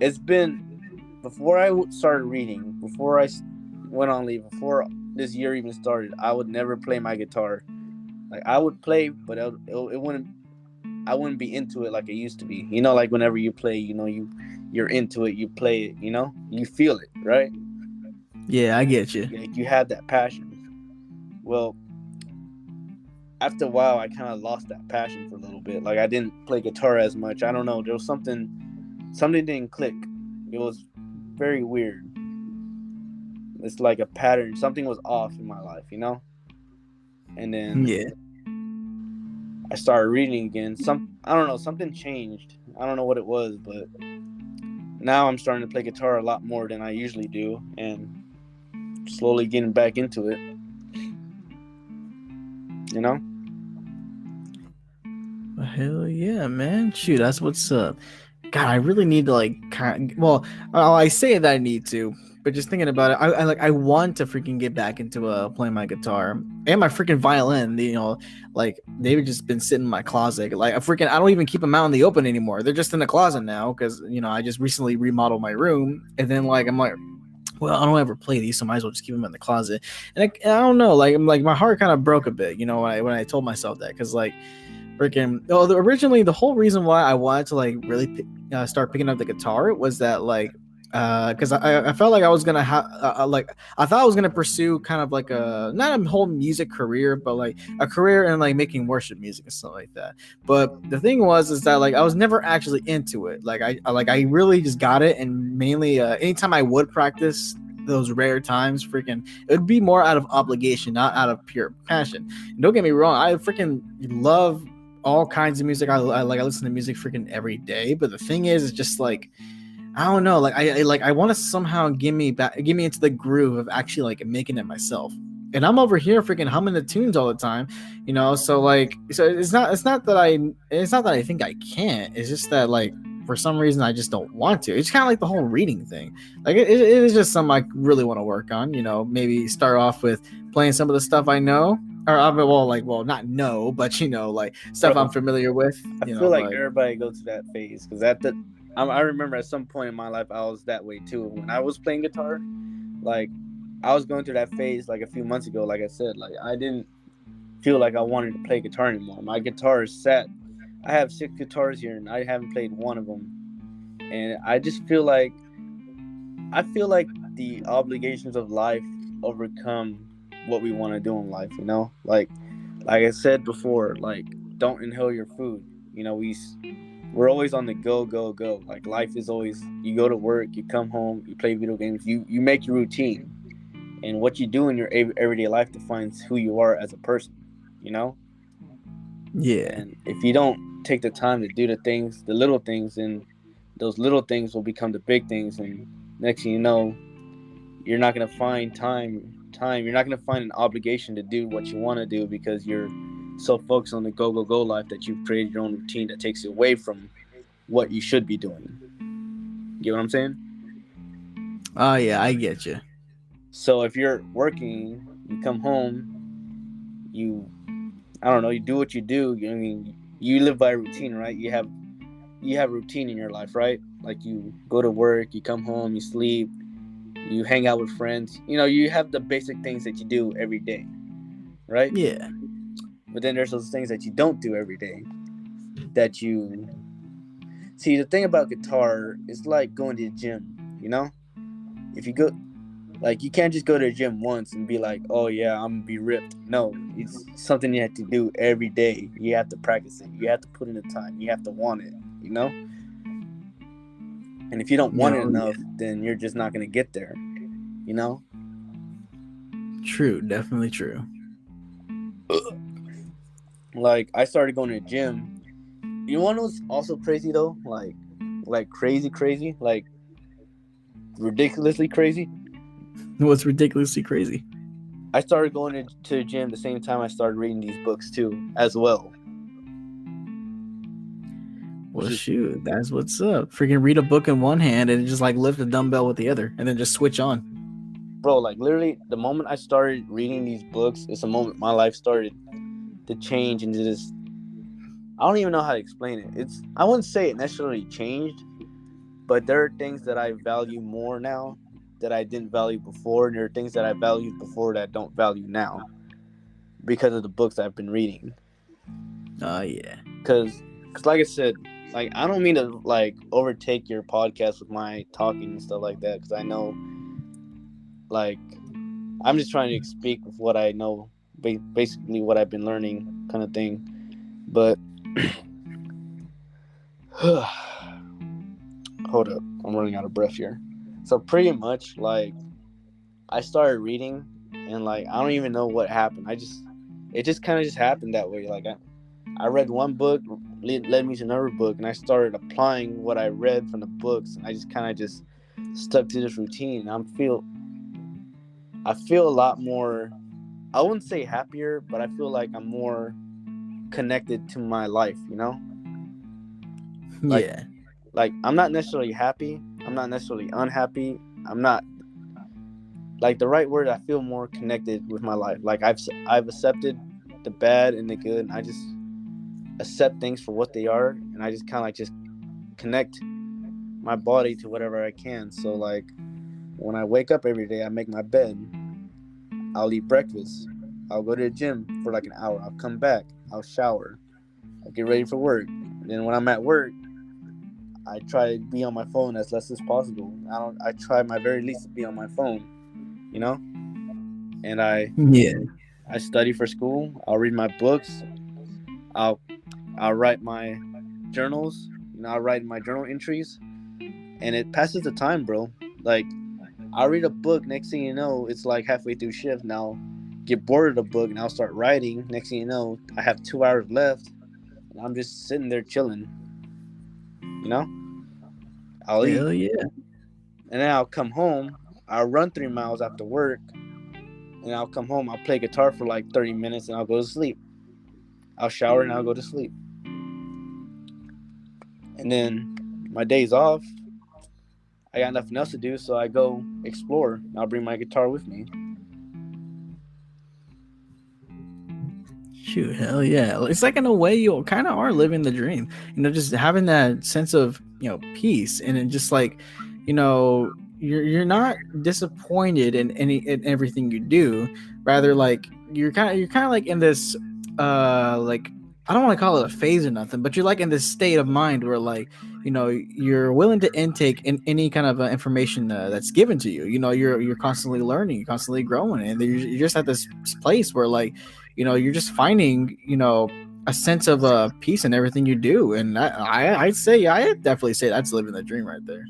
it's been before I started reading, before went on leave, before this year even started. I would never play my guitar. Like I would play, but it wouldn't. I wouldn't be into it like it used to be. You know, like whenever you play, you know, you're into it. You play it. You know, you feel it, right? Yeah, I get you. Like you have that passion. Well, after a while, I kind of lost that passion for a little bit. Like I didn't play guitar as much. I don't know. There was something didn't click. It was very weird. It's like a pattern. Something was off in my life, you know. And then Yeah. I started reading again. I don't know. Something changed. I don't know what it was, but now I'm starting to play guitar a lot more than I usually do, and slowly getting back into it. You know. Hell yeah, man. Shoot, that's what's up. God, I really need to like well, I say that I need to, but just thinking about it, I want to freaking get back into playing my guitar and my freaking violin. You know, like they've just been sitting in my closet. Like I don't even keep them out in the open anymore. They're just in the closet now because you know I just recently remodeled my room, and then like I'm like, well, I don't ever play these, so I might as well just keep them in the closet. And I don't know, like my heart kind of broke a bit, you know, when I told myself that, because like freaking originally the whole reason why I wanted to like really start picking up the guitar was that like because I felt like I was gonna have like I thought I was gonna pursue kind of like a not a whole music career, but like a career in like making worship music and stuff like that. But the thing is that like I was never actually into it. Like I really just got it, and mainly anytime I would practice, those rare times, freaking it would be more out of obligation, not out of pure passion. And don't get me wrong, I freaking love all kinds of music. I listen to music freaking every day. But the thing is, it's just like I don't know. Like I want to somehow get me into the groove of actually like making it myself. And I'm over here freaking humming the tunes all the time, you know. So it's not that I think I can't. It's just that like for some reason I just don't want to. It's kind of like the whole reading thing. Like it is just something I really want to work on. You know, maybe start off with playing some of the stuff I know, or not know, but you know, like stuff Bro, I'm familiar with. I You feel know, like but everybody goes through that phase because I remember at some point in my life I was that way too. When I was playing guitar, like I was going through that phase like a few months ago. Like I said, like I didn't feel like I wanted to play guitar anymore. My guitar is set. I have 6 guitars here, and I haven't played one of them. And I just feel like the obligations of life overcome what we want to do in life. You know, like I said before, like don't inhale your food. You know, we're always on the go, go, go. Like life is always, you go to work, you come home, you play video games, you make your routine, and what you do in your everyday life defines who you are as a person. You know, yeah. and if you don't take the time to do the little things, then those little things will become the big things, and next thing you know, you're not gonna find time. You're not gonna find an obligation to do what you want to do because you're so focused on the go go go life that you've created your own routine that takes you away from what you should be doing. You get what I'm saying? Oh yeah, I get you. So if you're working, you come home, I don't know, you do what you do. I mean, you live by a routine, right? You have routine in your life, right? Like you go to work, you come home, you sleep, you hang out with friends. You know, you have the basic things that you do every day, right? Yeah. But then there's those things that you don't do every day that you see. The thing about guitar is like going to the gym, you know? If you go, like, you can't just go to the gym once and be like, oh yeah, I'm gonna be ripped. No, it's something you have to do every day. You have to practice it. You have to put in the time. You have to want it, you know? And if you don't want it enough, then you're just not gonna get there, you know? True, definitely true. Like, I started going to the gym. You know what was also crazy though? Like crazy, like ridiculously crazy. What's ridiculously crazy? I started going to the gym the same time I started reading these books too, as well. Well, shoot, that's what's up. Freaking read a book in one hand and just like lift a dumbbell with the other, and then just switch on. Bro, like literally, the moment I started reading these books, it's the moment my life started to change into this. I don't even know how to explain it. I wouldn't say it necessarily changed, But there are things that I value more now that I didn't value before, and there are things that I valued before that I don't value now because of the books I've been reading. Oh yeah. Because like I said, like I don't mean to like overtake your podcast with my talking and stuff like that, because I know, like, I'm just trying to speak with what I know, basically what I've been learning, kind of thing. But hold up, I'm running out of breath here. So pretty much, like, I started reading, and like I don't even know what happened. It just kind of just happened that way. Like I read one book, led me to another book, and I started applying what I read from the books, and I just kind of just stuck to this routine. I feel a lot more, I wouldn't say happier, but I feel like I'm more connected to my life, you know? Like, Yeah. like I'm not necessarily happy. I'm not necessarily unhappy. I'm not, like, the right word, I feel more connected with my life. Like I've accepted the bad and the good, and I just accept things for what they are, and I just kind of like just connect my body to whatever I can. So like when I wake up every day, I make my bed, I'll eat breakfast, I'll go to the gym for like an hour, I'll come back, I'll shower, I'll get ready for work. And then when I'm at work, I try to be on my phone as less as possible. I try my very least to be on my phone, you know? And Yeah. I study for school, I'll read my books, I'll write my journals, I'll write my journal entries, and it passes the time, bro. Like, I'll read a book, next thing you know, it's like halfway through shift, and I'll get bored of the book, and I'll start writing. Next thing you know, I have 2 hours left, and I'm just sitting there chilling, you know? I'll eat, Hell yeah. and then I'll come home, I'll run 3 miles after work, and I'll come home, I'll play guitar for like 30 minutes, and I'll go to sleep. I'll shower, and I'll go to sleep. And then my days off, I got nothing else to do, so I go explore. I'll bring my guitar with me. Shoot, hell yeah. It's like in a way you kind of are living the dream. Just having that sense of, peace, and it just like, you're not disappointed in everything you do. Rather, like you're kind of like in this like, I don't want to call it a phase or nothing, but you're like in this state of mind where like, you're willing to intake in any kind of information that's given to you. You're constantly learning, you're constantly growing, and you're just at this place where like, you're just finding, a sense of peace in everything you do. And I'd say, I definitely say that's living the dream right there.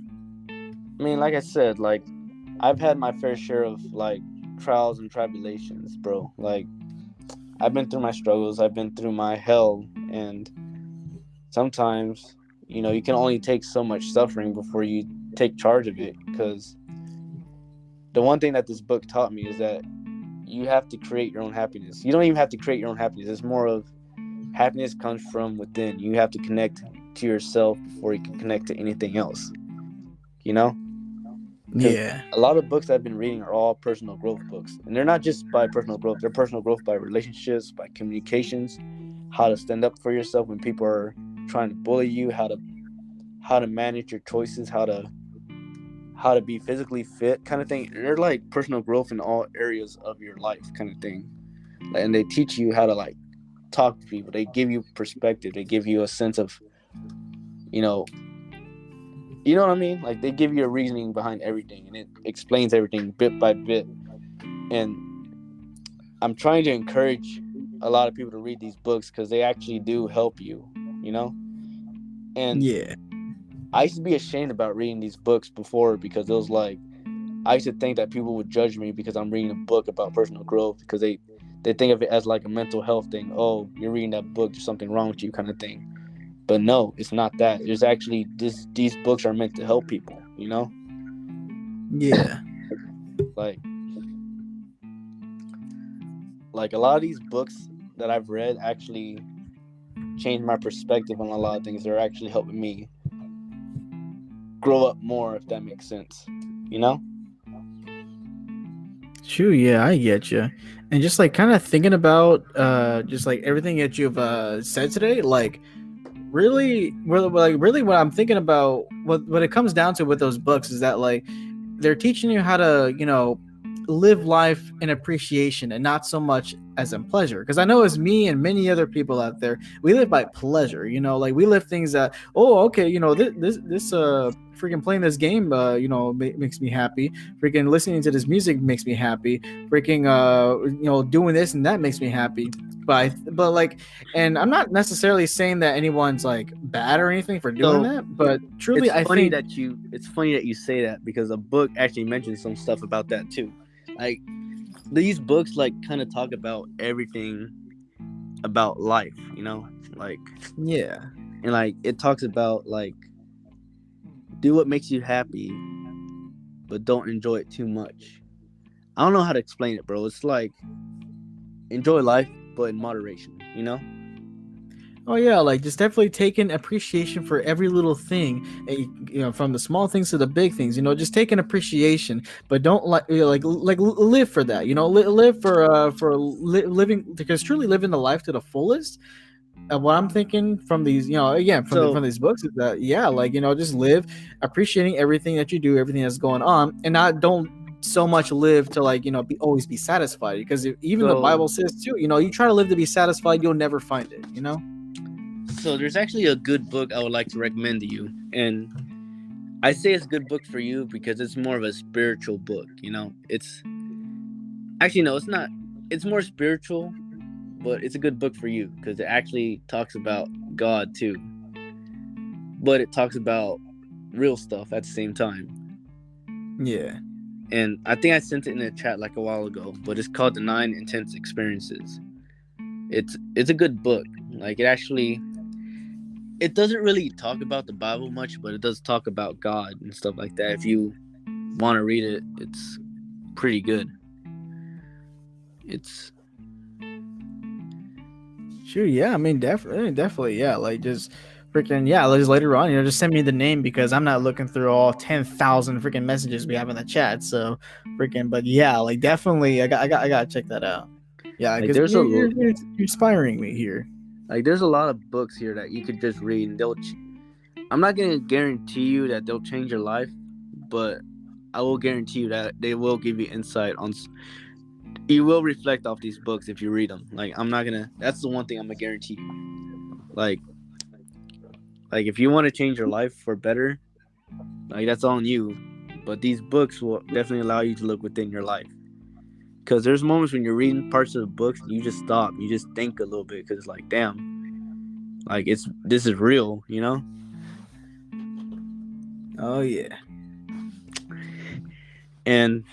I mean, like I said, like, I've had my fair share of like trials and tribulations, bro. Like, I've been through my struggles, I've been through my hell, and sometimes, you can only take so much suffering before you take charge of it. Because the one thing that this book taught me is that you have to create your own happiness. You don't even have to create your own happiness. It's more of happiness comes from within. You have to connect to yourself before you can connect to anything else. Yeah. A lot of books I've been reading are all personal growth books. And they're not just by personal growth. They're personal growth by relationships, by communications, how to stand up for yourself when people are trying to bully you, how to manage your choices, how to be physically fit, kind of thing. They're like personal growth in all areas of your life, kind of thing. And they teach you how to like talk to people. They give you perspective. They give you a sense of, you know what I mean? Like, they give you a reasoning behind everything, and it explains everything bit by bit. And I'm trying to encourage a lot of people to read these books because they actually do help you, And Yeah. I used to be ashamed about reading these books before, because it was like, I used to think that people would judge me because I'm reading a book about personal growth, because they think of it as like a mental health thing. Oh, you're reading that book, there's something wrong with you, kind of thing. But no, it's not that. There's actually these books are meant to help people, Yeah. Like a lot of these books that I've read actually changed my perspective on a lot of things. They're actually helping me grow up more, if that makes sense, True, yeah, I get you. And just like kind of thinking about just like everything that you've said today, like really, really, what I'm thinking about, what it comes down to with those books is that like they're teaching you how to, live life in appreciation and not so much as in pleasure. Because I know as me and many other people out there, we live by pleasure. Like we live things that, oh, okay, this freaking playing this game, makes me happy. Freaking listening to this music makes me happy. Freaking, doing this and that makes me happy. But like, and I'm not necessarily saying that anyone's like bad or anything for doing So that, but truly, it's I funny think it's funny that you say that, because the book actually mentions some stuff about that too. Like, these books like kind of talk about everything about life, like, yeah, and like it talks about like, do what makes you happy, but don't enjoy it too much. I don't know how to explain it, bro. It's like, enjoy life, but in moderation. oh yeah, like just definitely taking appreciation for every little thing, from the small things to the big things. Just take an appreciation, but don't live for that. Live for living, because truly living the life to the fullest. What I'm thinking from these, again So from these books is that yeah, like just live appreciating everything that you do, everything that's going on, and not don't so much live to like always be satisfied, because even the so Bible says too, you try to live to be satisfied, you'll never find it. so there's actually a good book I would like to recommend to you, and I say it's a good book for you because it's more of a spiritual book. It's actually, no, it's not. It's more spiritual, but it's a good book for you because it actually talks about God too, but it talks about real stuff at the same time. Yeah. And I think I sent it in the chat like a while ago, but it's called The 9 Intense Experiences. It's a good book. Like, it doesn't really talk about the Bible much, but it does talk about God and stuff like that. If you want to read it, it's pretty good. It's Sure, yeah. I mean, definitely, yeah. Like, just freaking, yeah. Just later on, just send me the name, because I'm not looking through all 10,000 freaking messages we have in the chat. So, freaking, but yeah, like definitely, I got to check that out. Yeah, like because you're inspiring me here. there's a lot of books here that you could just read, and I'm not gonna guarantee you that they'll change your life, but I will guarantee you that they will give you insight on. You will reflect off these books if you read them. Like, I'm not gonna. That's the one thing I'm gonna guarantee you. Like if you want to change your life for better, like, that's on you. But these books will definitely allow you to look within your life. Because there's moments when you're reading parts of the books, you just stop, you just think a little bit, because it's like, damn, like this is real. Oh yeah. And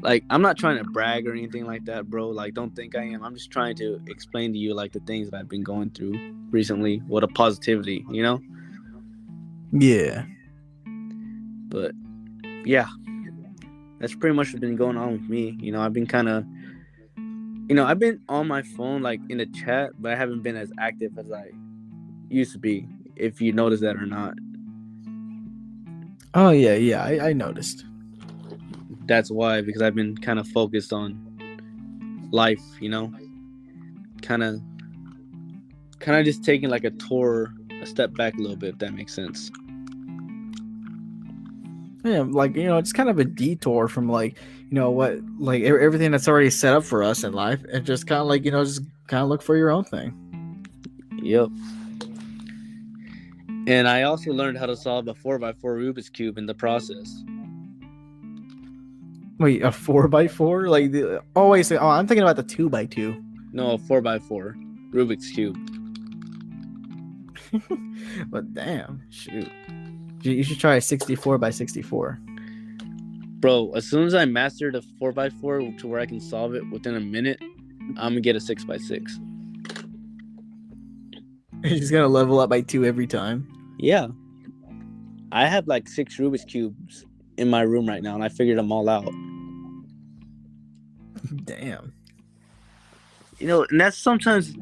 like, I'm not trying to brag or anything like that, bro. Like, don't think I am. I'm just trying to explain to you like the things that I've been going through recently with a positivity. Yeah. But yeah, that's pretty much what's been going on with me. I've been kind of, I've been on my phone like in the chat, but I haven't been as active as I used to be, if you notice that or not. Oh yeah. I noticed. That's why, because I've been kind of focused on life, kind of just taking like a step back a little bit, if that makes sense. Yeah, like it's kind of a detour from like what, like everything that's already set up for us in life, and just kind of like just kind of look for your own thing. Yep. And I also learned how to solve a 4x4 Rubik's Cube in the process. Wait, a 4x4? Like I'm thinking about the 2x2. No, a 4x4 Rubik's Cube. But damn, shoot. You should try a 64x64. Bro, as soon as I master the 4x4 to where I can solve it within a minute, I'm gonna get a 6x6. You're just gonna level up by 2 every time. Yeah. I have like 6 Rubik's Cubes in my room right now, and I figured them all out. Damn. And that's sometimes.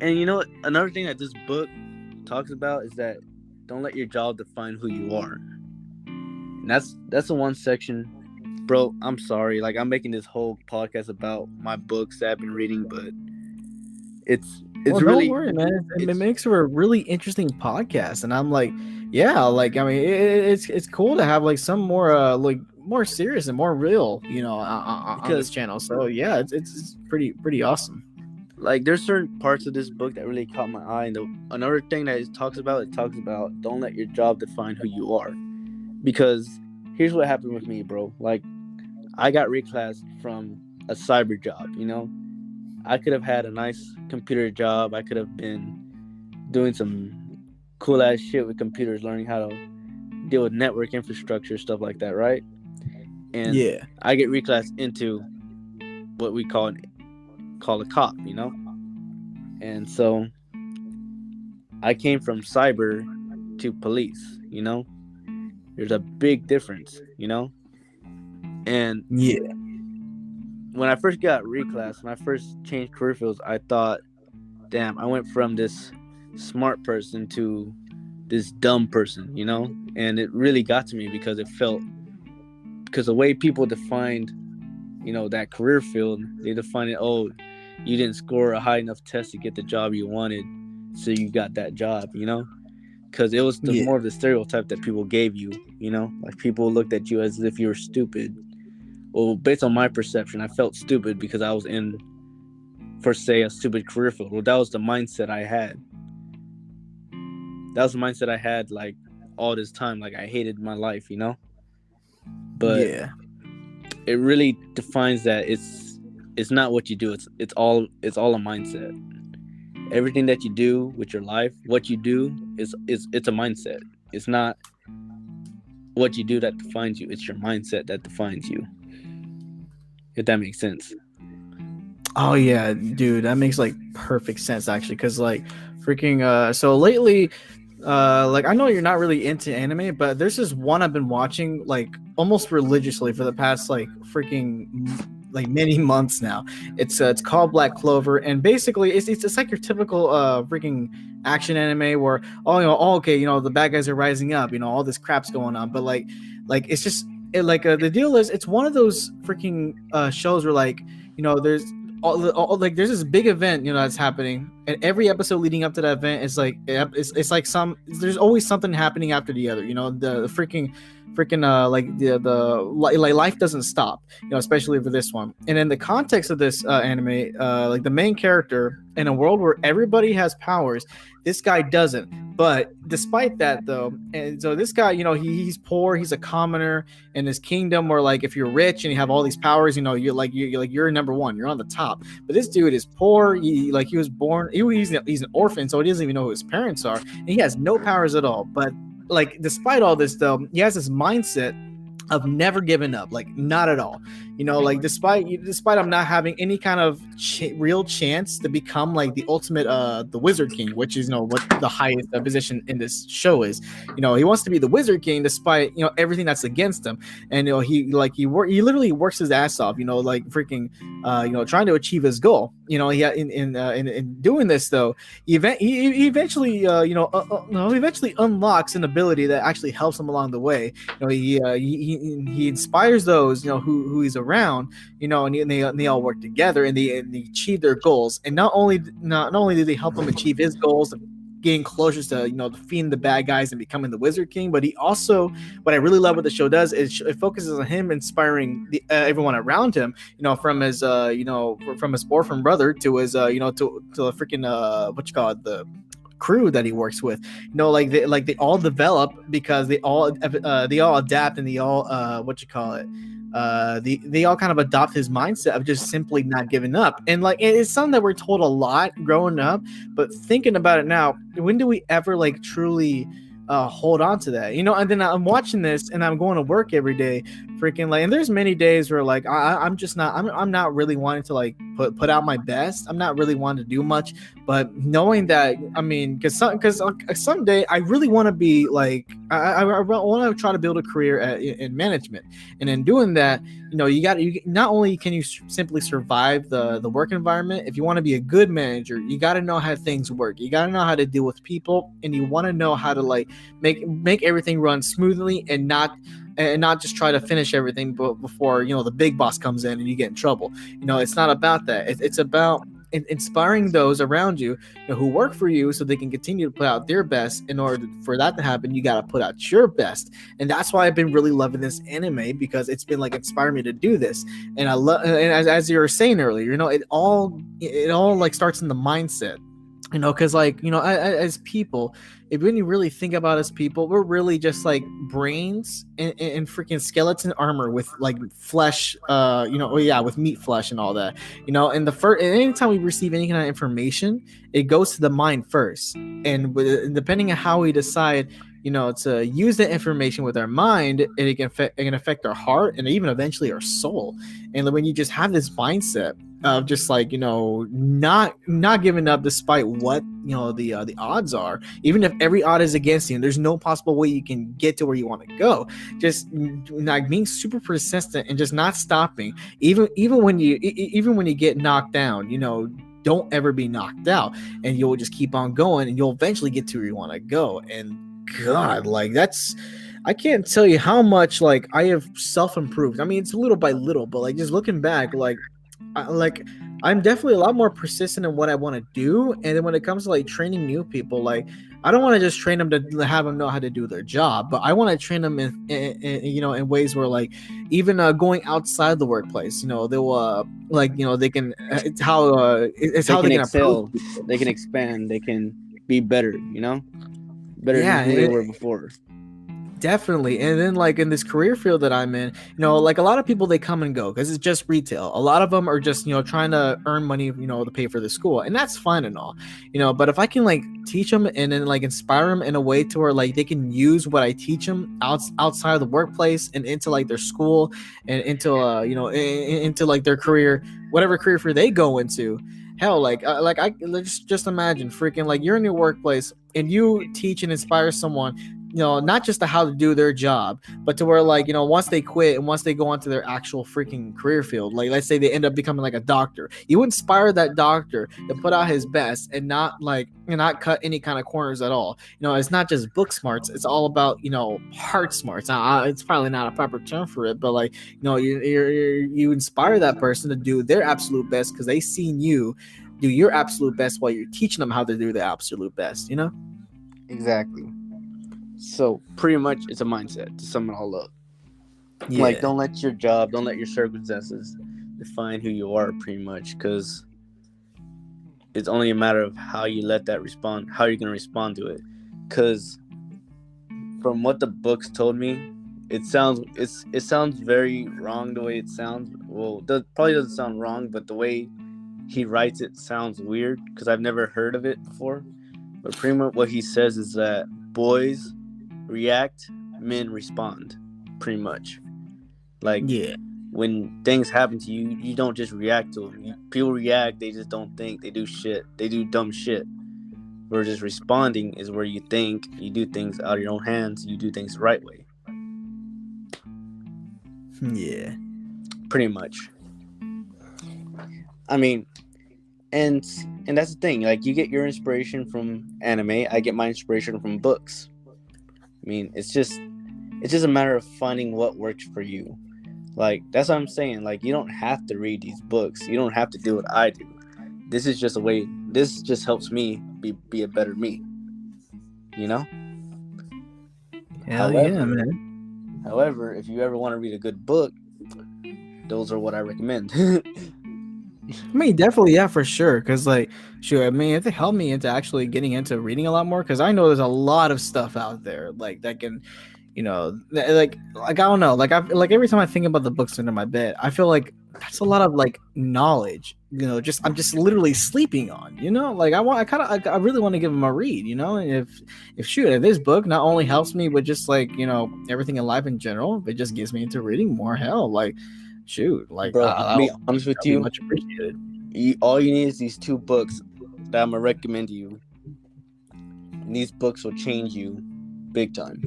And another thing that this book talks about is that don't let your job define who you are. And that's the one section, bro. I'm sorry, like, I'm making this whole podcast about my books that I've been reading, but Well, It's don't really worry, man. It it's makes for a really interesting podcast, and I'm like, yeah, like I mean, it's cool to have like some more like more serious and more real, on this because channel. So yeah, it's pretty awesome. like there's certain parts of this book that really caught my eye. And another thing that it talks about don't let your job define who you are. Because here's what happened with me, bro. Like I got reclassed from a cyber job, you know? I could have had a nice computer job. I could have been doing some cool ass shit with computers, learning how to deal with network infrastructure, stuff like that, right? And Yeah, I get reclassed into what we call a cop, you know? And so I came from cyber to police, you know? There's a big difference, you know? And yeah, when I first got reclassed, when I first changed career fields, I thought, damn, I went from this smart person to this dumb person, you know? And it really got to me because because the way people defined, that career field, they defined it, oh, you didn't score a high enough test to get the job you wanted, so you got that job, you know? Because it was yeah, more of the stereotype that people gave you, you know? Like people looked at you as if you were stupid. Well, based on my perception, I felt stupid because I was in, for say, a stupid career field. Well, that was the mindset I had. That was the mindset I had, like, all this time. Like, I hated my life, you know? But yeah, it really defines that it's not what you do. It's all a mindset. Everything that you do with your life, what you do is it's a mindset. It's not what you do that defines you. It's your mindset that defines you. If that makes sense. Oh yeah, dude, that makes like perfect sense actually, because like freaking so lately, like I know you're not really into anime, but there's this one I've been watching like almost religiously for the past like freaking like many months now. It's called Black Clover, and basically it's like your typical freaking action anime where okay, the bad guys are rising up, all this crap's going on, but like it's just the deal is it's one of those freaking shows where like there's like there's this big event that's happening, and every episode leading up to that event is like it's like there's always something happening after the other, the freaking like like life doesn't stop, especially for this one. And in the context of this anime, like the main character in a world where everybody has powers, this guy doesn't. But despite that though, and so this guy, he's poor, he's a commoner in his kingdom where like if you're rich and you have all these powers, you're number one, you're on the top. But this dude is poor. He was born, he's an orphan, so he doesn't even know who his parents are, and he has no powers at all. But like despite all this though, he has this mindset of never giving up, like not at all, like despite him not having any kind of real chance to become like the ultimate the Wizard King, which is what the highest position in this show is. He wants to be the Wizard King despite everything that's against him. And he literally works his ass off, like freaking trying to achieve his goal. In doing this though, he eventually eventually unlocks an ability that actually helps him along the way. He inspires those who he's around, and they all work together, and they achieve their goals. And not only do they help him achieve his goals of getting closer to defeating the bad guys and becoming the Wizard King, but he also, what I really love what the show does is it focuses on him inspiring everyone around him, from his from his orphan brother to his to the freaking what you call it, the crew that he works with. They all develop because they all adapt, and they all what you call it, they all kind of adopt his mindset of just simply not giving up. And like it's something that we're told a lot growing up, but thinking about it now, when do we ever like truly hold on to that? And then I'm watching this and I'm going to work every day, freaking like, and there's many days where like I'm just not, I'm not really wanting to like put out my best. I'm not really wanting to do much, but knowing that, I mean, because someday I really want to be like, I want to try to build a career in management. And in doing that, you not only can you simply survive the work environment, if you want to be a good manager, you got to know how things work. You got to know how to deal with people, and you want to know how to like make everything run smoothly, and not just try to finish everything before the big boss comes in and you get in trouble. It's not about that. It's about inspiring those around you, who work for you, so they can continue to put out their best. In order for that to happen, you got to put out your best. And that's why I've been really loving this anime, because it's been like inspiring me to do this. And I love, and as you were saying earlier, it all like starts in the mindset. Because like, as people, if when you really think about us people, we're really just like brains and freaking skeleton armor with like flesh, with meat flesh and all that. And anytime we receive any kind of information, it goes to the mind first. And depending on how we decide, to use the information with our mind, it can affect our heart and even eventually our soul. And when you just have this mindset of just like, not giving up despite what the odds are, even if every odd is against you and there's no possible way you can get to where you want to go, just like being super persistent and just not stopping, even when you get knocked down. Don't ever be knocked out, and you'll just keep on going, and you'll eventually get to where you want to go. And God, like I can't tell you how much like I have self-improved. I mean, it's little by little, but like just looking back, I'm definitely a lot more persistent in what I want to do. And then when it comes to like training new people, like I don't want to just train them to have them know how to do their job, but I want to train them in ways where like even going outside the workplace, they'll they can it's how they can excel, approach. they can expand, they can be better, better Yeah, than who they were before. definitely. And then like in this career field that I'm in, like a lot of people, they come and go because it's just retail. A lot of them are just, trying to earn money, to pay for the school. And that's fine and all, but if I can like teach them and then like inspire them in a way to where like they can use what I teach them outside of the workplace and into like their school and into, into like their career, whatever career field they go into. Hell, I let's just imagine freaking like you're in your workplace and you teach and inspire someone, not just to how to do their job, but to where like, once they quit and once they go onto their actual freaking career field, like let's say they end up becoming like a doctor, you inspire that doctor to put out his best and not cut any kind of corners at all. It's not just book smarts, it's all about, heart smarts. Now, it's probably not a proper term for it, but like, you inspire that person to do their absolute best because they seen you do your absolute best while you're teaching them how to do the absolute best. Exactly. So pretty much it's a mindset to sum it all up. Yeah. Like don't let your circumstances define who you are, pretty much, because it's only a matter of how you let that respond, how you're going to respond to it. Because from what the books told me, it sounds very wrong the way it sounds. Well, it probably doesn't sound wrong, but the way he writes it sounds weird because I've never heard of it before. But pretty much what he says is that boys react, men respond, pretty much. Like, yeah, when things happen to you, you don't just react to them. People react, they just don't think. They do shit. They do dumb shit. Where just responding is where you think, you do things out of your own hands, you do things the right way. Yeah. Pretty much. I mean, and that's the thing. Like, you get your inspiration from anime. I get my inspiration from books. I mean, it's just a matter of finding what works for you. Like, that's what I'm saying. Like, you don't have to read these books. You don't have to do what I do. This is just a way. This just helps me be a better me. You know? Hell yeah, man. However, if you ever want to read a good book, those are what I recommend. I mean, definitely, yeah, for sure. Because, like, sure, I mean, it helped me into actually getting into reading a lot more. Because I know there's a lot of stuff out there, like, that can, like I don't know, like every time I think about the books under my bed, I feel like that's a lot of like knowledge. I'm just literally sleeping on. Like I really want to give them a read. And if this book not only helps me with just like everything in life in general, it just gets me into reading more. Hell, like. Shoot, like, bro, to be honest with you, much appreciated. All you need is these two books that I'm gonna recommend to you. And these books will change you big time.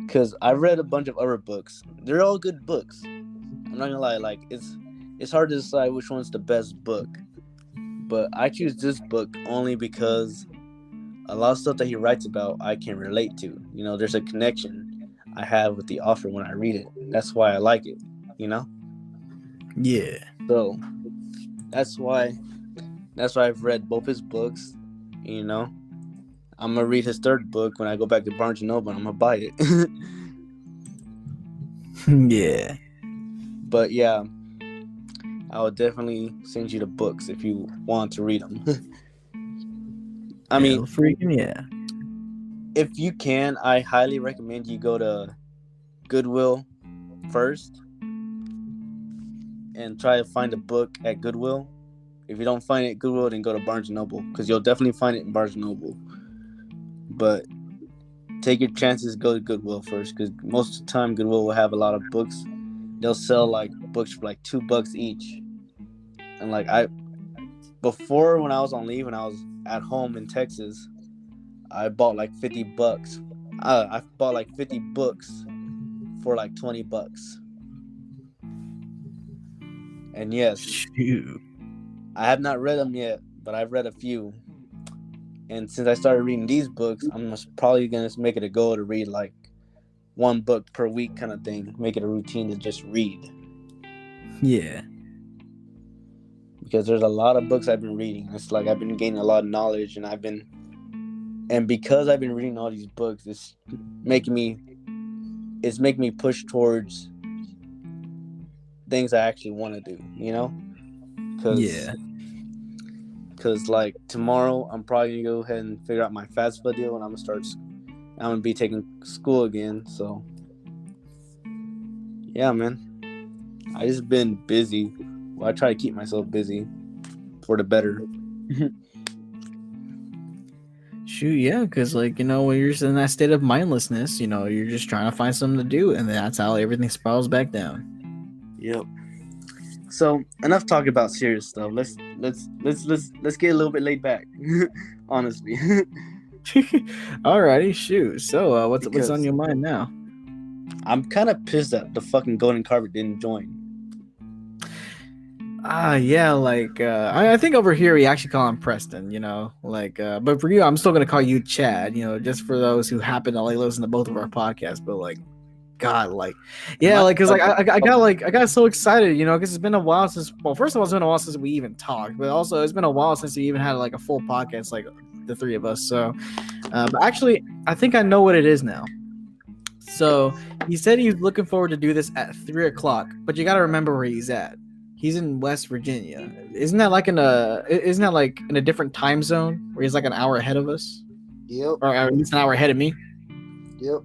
Because I've read a bunch of other books. They're all good books. I'm not gonna lie, like it's hard to decide which one's the best book. But I choose this book only because a lot of stuff that he writes about I can relate to. There's a connection I have with the author when I read it. That's why I like it. Yeah. So that's why That's why I've read both his books. You know, I'm gonna read his third book when I go back to Barnes and Noble. And I'm gonna buy it. Yeah. But yeah, I will definitely send you the books if you want to read them. I mean, Hell freaking yeah. if you can, I highly recommend you go to Goodwill first and try to find a book at Goodwill. If you don't find it at Goodwill, then go to Barnes & Noble, because you'll definitely find it in Barnes & Noble. But take your chances, go to Goodwill first, because most of the time Goodwill will have a lot of books. They'll sell like books for like $2 each. And like before, when I was on leave, when I was at home in Texas, I bought like $50. I bought like 50 books for like $20. And yes, Shoot. I have not read them yet, but I've read a few. And since I started reading these books, I'm probably gonna make it a goal to read like one book per week, kind of thing. Make it a routine to just read. Yeah. Because there's a lot of books I've been reading. It's like I've been gaining a lot of knowledge, and because I've been reading all these books, it's making me push towards things I actually want to do, you know? Because like tomorrow, I'm probably gonna go ahead and figure out my FAFSA deal, and I'm gonna be taking school again. So yeah, man, I just been busy. Well, I try to keep myself busy for the better. Shoot, yeah, because like, when you're just in that state of mindlessness, you're just trying to find something to do, and that's how everything spirals back down. Yep. So enough talking about serious stuff. Let's get a little bit laid back. Honestly. Alrighty, shoot. So what's on Because your mind now? I'm kind of pissed that the fucking Golden Carpet didn't join. Yeah, like I think over here we actually call him Preston, but for you, I'm still gonna call you Chad, just for those who happen to like listen to both of our podcasts. But like, God, like, yeah, like, cause like I got so excited, because it's been a while since. Well, first of all, it's been a while since we even talked, but also it's been a while since we even had like a full podcast, like the three of us. So, but actually, I think I know what it is now. So he said he's looking forward to do this at 3:00, but you got to remember where he's at. He's in West Virginia. Isn't that like in a different time zone where he's like an hour ahead of us? Yep. Or at least an hour ahead of me? Yep.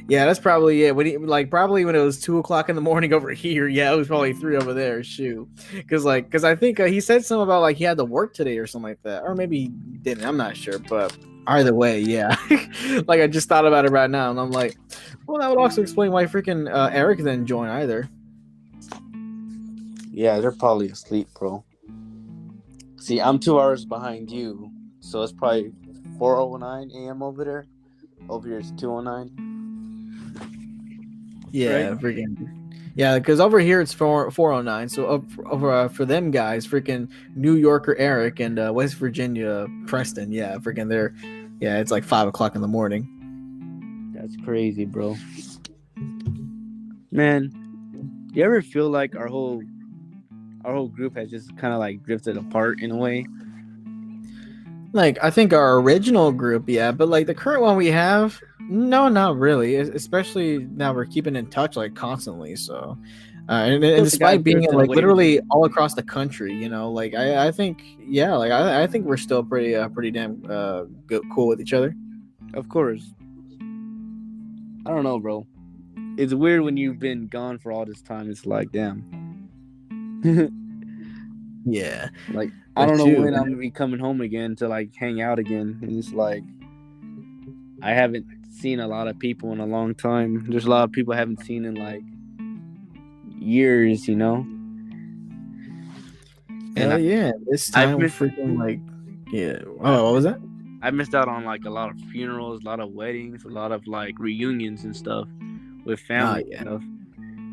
Yeah, that's probably it. Probably when it was 2:00 in the morning over here. Yeah, it was probably 3 over there. Shoot, because I think he said something about like he had to work today or something like that, or maybe he didn't. I'm not sure, but either way, yeah. Like I just thought about it right now, and I'm like, well, that would also explain why freaking Eric didn't join either. Yeah, they're probably asleep, bro. See, I'm 2 hours behind you, so it's probably 4:09 a.m. over there. Over here it's 2:09. Yeah, right? freaking. Yeah, because over here it's 4:09. So over for them guys, freaking New Yorker Eric and West Virginia Preston. Yeah, freaking they're. Yeah, it's like 5:00 in the morning. That's crazy, bro. Man, you ever feel like our whole group has just kind of like drifted apart in a way? Like I think our original group, yeah, but like the current one we have, no, not really. Especially now we're keeping in touch like constantly. So, and despite being like literally all across the country, like I think, yeah, like I think we're still pretty damn cool with each other. Of course. I don't know, bro. It's weird when you've been gone for all this time. It's like, damn. Yeah. Like, I don't know when I'm gonna be coming home again to like hang out again. And it's like I haven't seen a lot of people in a long time. There's a lot of people I haven't seen in like years, Hell yeah. This time freaking like, yeah. Oh, what was that? I missed out on like a lot of funerals, a lot of weddings, a lot of like reunions and stuff with family and stuff.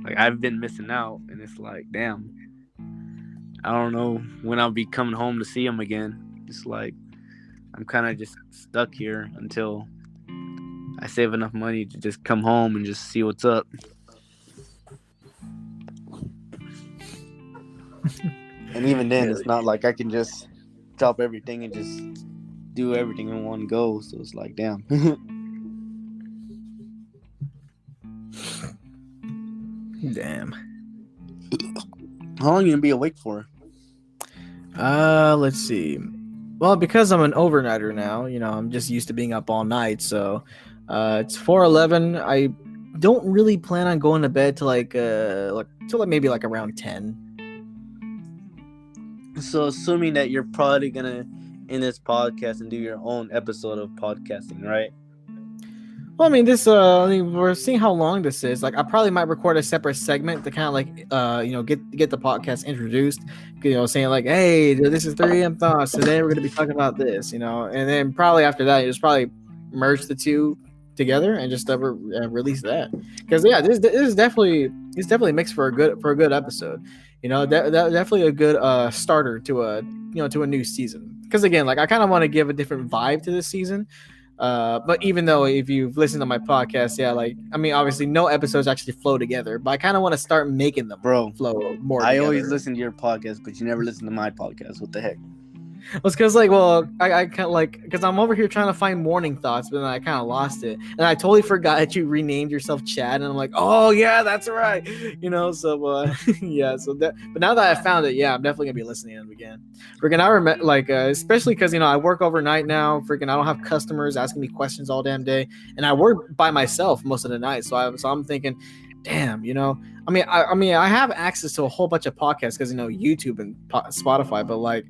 Like I've been missing out, and it's like, damn. I don't know when I'll be coming home to see them again. It's like I'm kind of just stuck here until I save enough money to just come home and just see what's up. And even then, Yeah. it's not like I can just drop everything and just do everything in one go. So it's like, damn. Damn. How long are you gonna be awake for? Let's see. Well, because I'm an overnighter now, I'm just used to being up all night. So, it's 4:11. I don't really plan on going to bed till maybe like around 10. So assuming that you're probably gonna end this podcast and do your own episode of podcasting, right? Well, I mean, we're seeing how long this is. Like, I probably might record a separate segment to kind of get the podcast introduced. Saying like, hey, this is 3 a.m. Thoughts. Today we're going to be talking about this, and then probably after that, you just probably merge the two together and just release that. Because yeah, this is definitely makes for a good episode. Definitely a good starter to a new season. Because again, like I kind of want to give a different vibe to this season. But even though if you've listened to my podcast, yeah, like I mean, obviously no episodes actually flow together, but I kind of want to start making them flow more I together. always listen to your podcast, but you never listen to my podcast. What the heck? It's because like, well, I kind of like because I'm over here trying to find morning thoughts, but then I kind of lost it, and I totally forgot that you renamed yourself Chad, and I'm like, oh yeah, that's right, So yeah, but now that I found it, yeah, I'm definitely gonna be listening to them again. Freaking, I remember like especially because I work overnight now. Freaking, I don't have customers asking me questions all damn day, and I work by myself most of the night, so I'm thinking, damn, I mean, I have access to a whole bunch of podcasts because YouTube and Spotify, but like.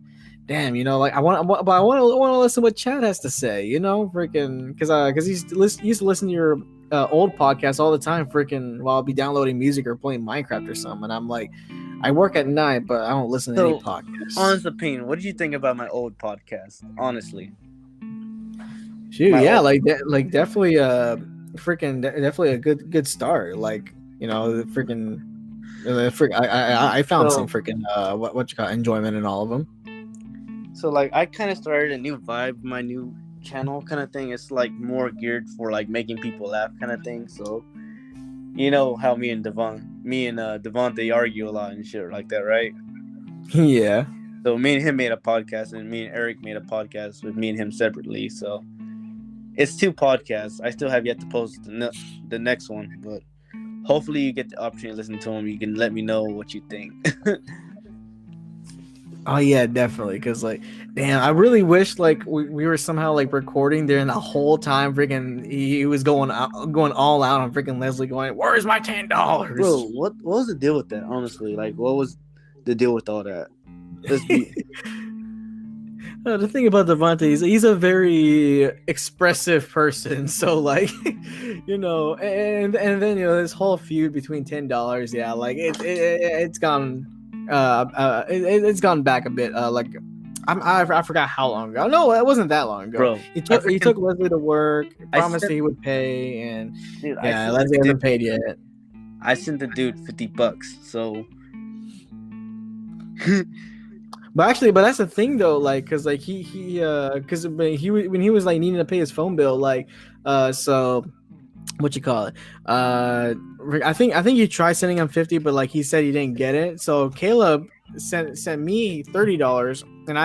Damn, like I want to listen to what Chad has to say, freaking, because he used to listen to your old podcast all the time, freaking, while I'll be downloading music or playing Minecraft or something. And I'm like, I work at night, but I don't listen to any podcasts. Honest opinion, what did you think about my old podcast? Honestly, shoot, yeah, like definitely, definitely a good start. Like, the freaking, I found some freaking what you call enjoyment in all of them. So like I kind of started a new vibe, my new channel kind of thing. It's like more geared for like making people laugh kind of thing. So you know how me and Devontae argue a lot and shit like that, right? Yeah. So me and him made a podcast, and me and Eric made a podcast with me and him separately. So it's 2 podcasts. I still have yet to post the next one, but hopefully you get the opportunity to listen to them. You can let me know what you think. Oh yeah, definitely. Cause like, damn, I really wish like we were somehow like recording during the whole time. Freaking, he was going all out on freaking Leslie, going, "Where's my $10?" Bro, what was the deal with that? Honestly, like, what was the deal with all that? The thing about Devontae is he's a very expressive person. So like, and then this whole feud between $10, yeah, like it's gone. It's gone back a bit. Like I forgot how long ago. No, it wasn't that long ago. Bro, he took Leslie to work. Promised he would pay, and dude, yeah, Leslie hasn't paid yet. I sent the dude $50. So, but that's the thing though. Like, cause like cause when he was like needing to pay his phone bill, like, so. What you call it? I think you tried sending him 50, but like he said he didn't get it. So Caleb sent me $30, and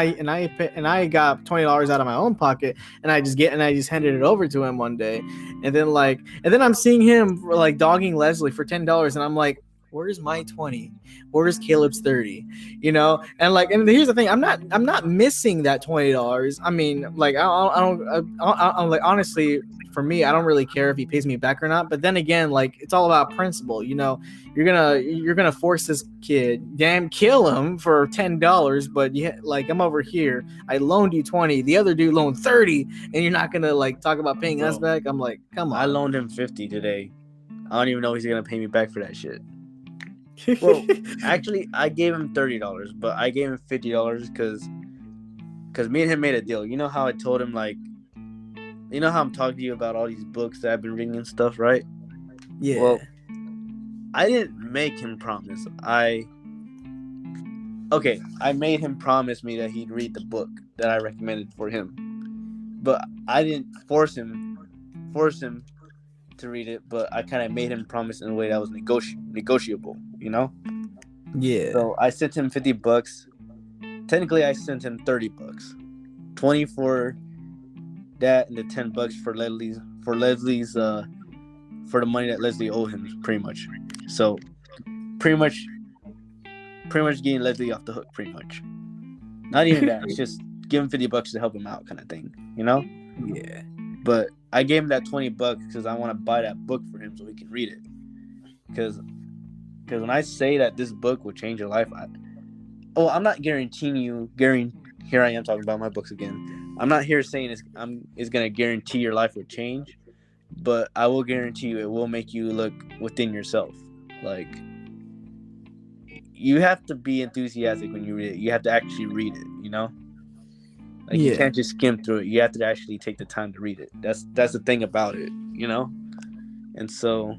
I got $20 out of my own pocket, and I just handed it over to him one day, and then I'm seeing him like dogging Leslie for $10, and I'm like, where's my 20? Where's Caleb's 30? And here's the thing, I'm not missing that $20. I mean, like I'm like, honestly, for me, I don't really care if he pays me back or not. But then again, like it's all about principle. You're gonna force this kid, kill him for $10. But yeah, like I'm over here, I loaned you 20, the other dude loaned 30, and you're not gonna like talk about paying us back. I'm like, come on. I loaned him 50 today. I don't even know he's gonna pay me back for that shit. Well, actually, I gave him $30, but I gave him $50 because me and him made a deal. You know how I told him, like, you know how I'm talking to you about all these books that I've been reading and stuff, right? Yeah. Well, I didn't make him promise. I made him promise me that he'd read the book that I recommended for him, but I didn't force him to read it, but I kind of made him promise in a way that was negotiable, Yeah. So I sent him $50, technically I sent him $30, 20 for that, and the $10 for Leslie's for the money that Leslie owed him, pretty much. So pretty much getting Leslie off the hook, pretty much. Not even that. It's just give him $50 to help him out, kind of thing, you know? Yeah. But I gave him that $20 because I want to buy that book for him so he can read it. Because when I say that this book will change your life, I'm not guaranteeing you. Here I am talking about my books again. I'm not here saying it's gonna guarantee your life will change, but I will guarantee you it will make you look within yourself. Like, you have to be enthusiastic when you read it. You have to actually read it, you know? Like, you can't just skim through it. You have to actually take the time to read it. That's the thing about it, you know? And so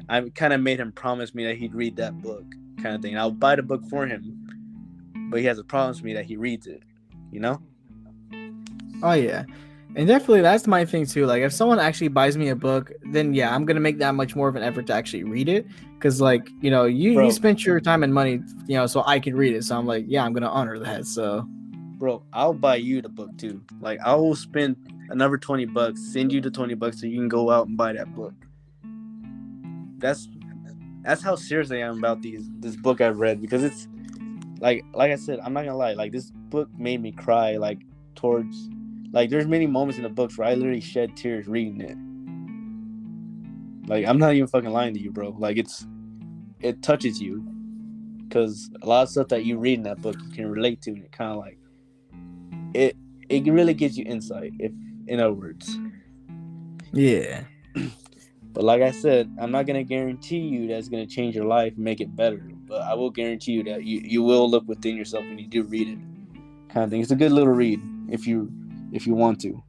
I kind of made him promise me that he'd read that book, kind of thing. I'll buy the book for him, but he has to promise me that he reads it, you know? Oh, yeah. And definitely that's my thing too. Like, if someone actually buys me a book, then yeah, I'm gonna make that much more of an effort to actually read it, because like, you know, you spent your time and money, you know, so I can read it. So I'm like, yeah, I'm gonna honor that. So, bro, I'll buy you the book too. Like, I will spend another $20, send you the $20 so you can go out and buy that book. That's how serious I am about this book I've read, because it's like I said, I'm not gonna lie, like, this book made me cry, like, towards, like, there's many moments in the books where I literally shed tears reading it. Like, I'm not even fucking lying to you, bro. Like, it touches you, because a lot of stuff that you read in that book you can relate to, and it kind of like it really gives you insight, if in other words. Yeah. But like I said, I'm not gonna guarantee you that it's gonna change your life and make it better, but I will guarantee you that you will look within yourself when you do read it, kind of thing. It's a good little read if you want to.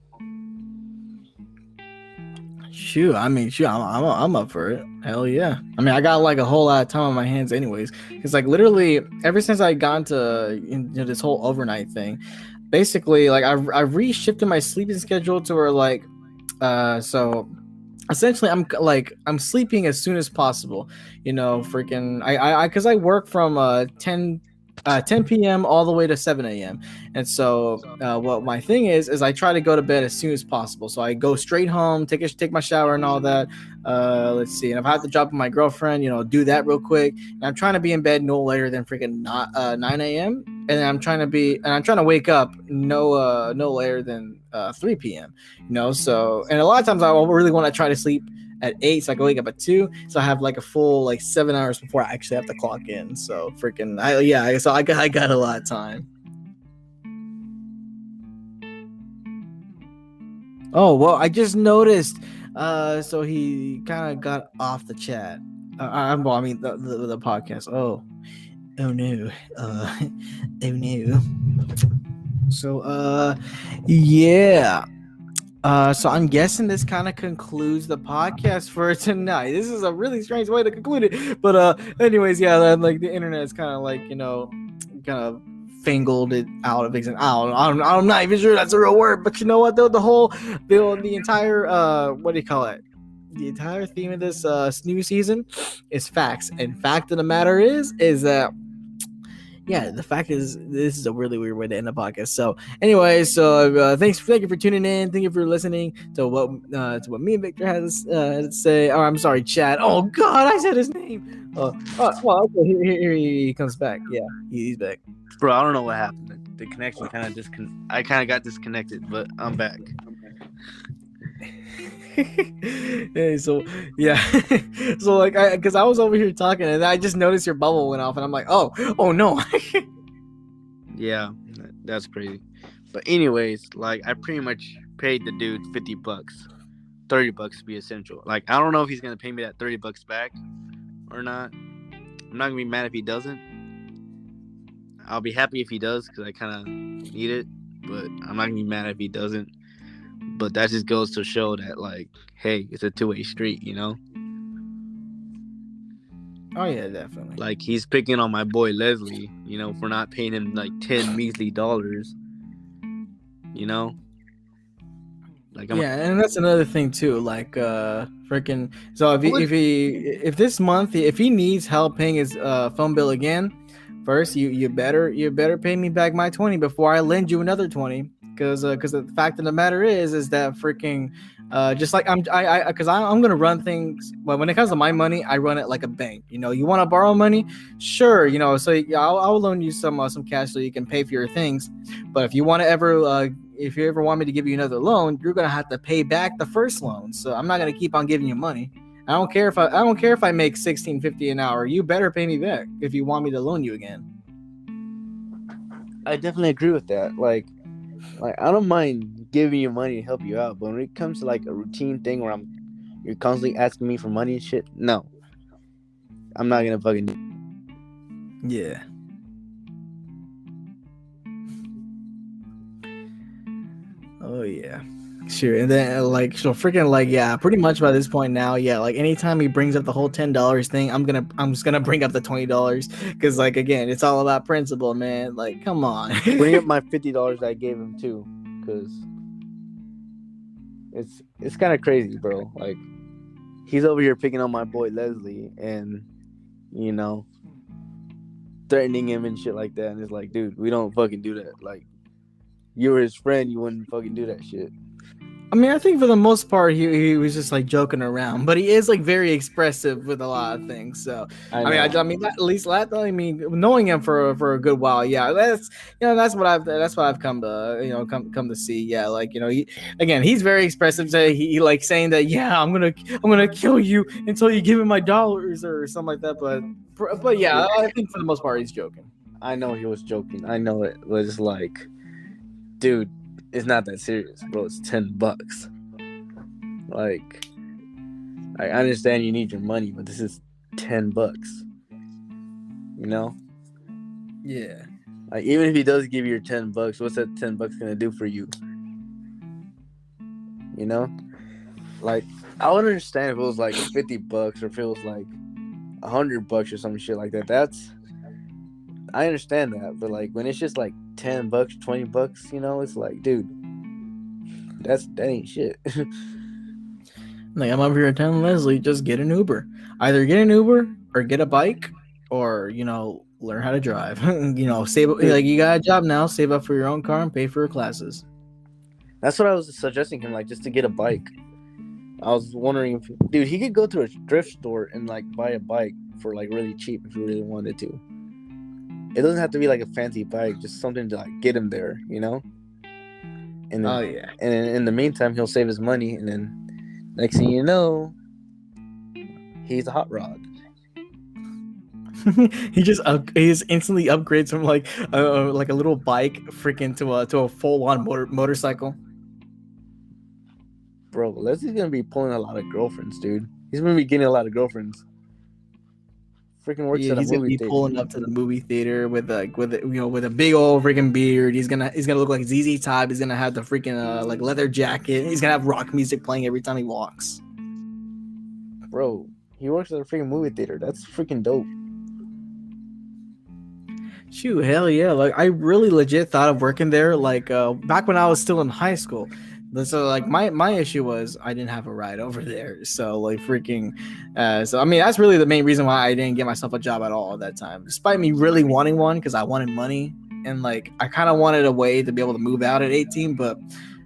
Shoot, I'm up for it. Hell yeah. I mean, I got like a whole lot of time on my hands, anyways. Because like literally, ever since I got into this whole overnight thing, basically, like I reshifted my sleeping schedule to where like, so essentially I'm sleeping as soon as possible. You know, freaking I because I work from 10 p.m. all the way to 7 a.m. And so what my thing is I try to go to bed as soon as possible. So I go straight home, take my shower and all that. Let's see. And if I have to drop my girlfriend, you know, do that real quick. And I'm trying to be in bed no later than freaking 9 a.m. And I'm trying to wake up no later than 3 p.m. You know, so, and a lot of times I really want to try to sleep at 8, so I can wake up at 2, so I have like a full like 7 hours before I actually have to clock in. So freaking so I got a lot of time. Oh well, I just noticed. So he kind of got off the chat. I mean the podcast. Oh no. Oh no. So yeah. So I'm guessing this kind of concludes the podcast for tonight. This is a really strange way to conclude it, but anyways, yeah, like the internet is kind of like, you know, kind of fangled it out of existence. I'm not even sure that's a real word, but you know what? The entire what do you call it? The entire theme of this new season is facts, and fact of the matter is that. Yeah, the fact is, this is a really weird way to end the podcast. So, anyway, thank you for tuning in. Thank you for listening to what me and Victor has to say. Oh, I'm sorry, Chad. Oh God, I said his name. Well, okay, here he comes back. Yeah, he's back. Bro, I don't know what happened. The connection kind of I kind of got disconnected, but I'm back. Hey, so yeah, so like because I was over here talking and I just noticed your bubble went off and I'm like, oh no. Yeah, that's crazy. But anyways, like I pretty much paid the dude $50, $30 to be essential. Like I don't know if he's gonna pay me that $30 back or not. I'm not gonna be mad if he doesn't. I'll be happy if he does because I kind of need it, but I'm not gonna be mad if he doesn't. But that just goes to show that, like, hey, it's a two-way street, you know? Oh, yeah, definitely. Like, he's picking on my boy Leslie, you know, for not paying him, like, $10 measly, you know? Like, and that's another thing, too. Like, freaking... So, if this month, if he needs help paying his phone bill again, First, you better pay me back my 20 before I lend you another 20. Because the fact of the matter is that freaking just like I'm gonna run things. Well, when it comes to my money, I run it like a bank. You want to borrow money, sure. So I'll loan you some cash so you can pay for your things. But if you ever want me to give you another loan, you're gonna have to pay back the first loan. So I'm not gonna keep on giving you money. I don't care if I make $16.50 an hour. You better pay me back if you want me to loan you again. I definitely agree with that. Like I don't mind giving you money to help you out, but when it comes to like a routine thing where you're constantly asking me for money and shit, no, I'm not gonna fucking do. Yeah. Oh yeah. Sure. And then pretty much by this point now, yeah, like anytime he brings up the whole $10 thing, I'm just gonna bring up the $20 because like again, it's all about principle, man. Like, come on. Bring up my $50 I gave him too, because it's kind of crazy, bro. Like, he's over here picking on my boy Leslie and threatening him and shit like that, and it's like, dude, we don't fucking do that. Like, you were his friend, you wouldn't fucking do that shit. I mean, I think for the most part, he was just like joking around, but he is like very expressive with a lot of things. So I mean, at least knowing him for a good while, yeah, that's what I've come to see. Yeah, like he's very expressive. So he like saying that, yeah, I'm gonna kill you until you give me my dollars or something like that. But yeah, I think for the most part, he's joking. I know he was joking. I know it was like, dude, it's not that serious, bro. It's $10. Like, I understand you need your money, but this is $10. Yeah. Like, even if he does give you your $10, what's that $10 gonna do for you? Like, I would understand if it was like $50 or if it was like $100 or some shit like that. I understand that, but like when it's just like $10, $20, it's like, dude, that ain't shit. Like, I'm over here telling Leslie, just get an Uber. Either get an Uber or get a bike, or learn how to drive. Save up. Like, you got a job now, save up for your own car and pay for your classes. That's what I was suggesting him, like, just to get a bike. I was wondering if, dude, he could go to a thrift store and like buy a bike for like really cheap if he really wanted to. It doesn't have to be like a fancy bike, just something to like get him there, And then, and in the meantime, he'll save his money, and then next thing you know, he's a hot rod. he just instantly upgrades from like a little bike freaking to a full-on motorcycle. Bro, Leslie's gonna be pulling a lot of girlfriends, dude. He's gonna be getting a lot of girlfriends. Freaking works at a movie theater. He's gonna be pulling up to the movie theater with a big old freaking beard. He's gonna look like ZZ Top. He's gonna have the freaking like leather jacket. He's gonna have rock music playing every time he walks. Bro, he works at a freaking movie theater. That's freaking dope. Shoot, hell yeah! Like, I really legit thought of working there. Like back when I was still in high school. So like my issue was I didn't have a ride over there. So like freaking so I mean, that's really the main reason why I didn't get myself a job at all at that time, despite me really wanting one, because I wanted money and like I kind of wanted a way to be able to move out at 18. But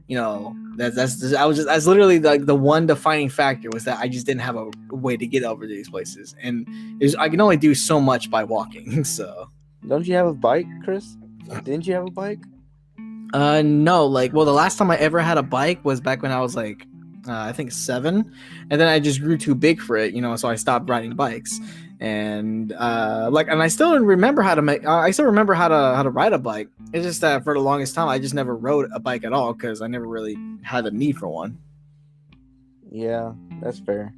that's literally like the one defining factor was that I just didn't have a way to get over these places, and I can only do so much by walking. So don't you have a bike, Chris? Didn't you have a bike? No, like, well, the last time I ever had a bike was back when I was like, I think 7, and then I just grew too big for it, so I stopped riding bikes, and and I still remember how to ride a bike. It's just that for the longest time I just never rode a bike at all because I never really had the need for one. Yeah, that's fair.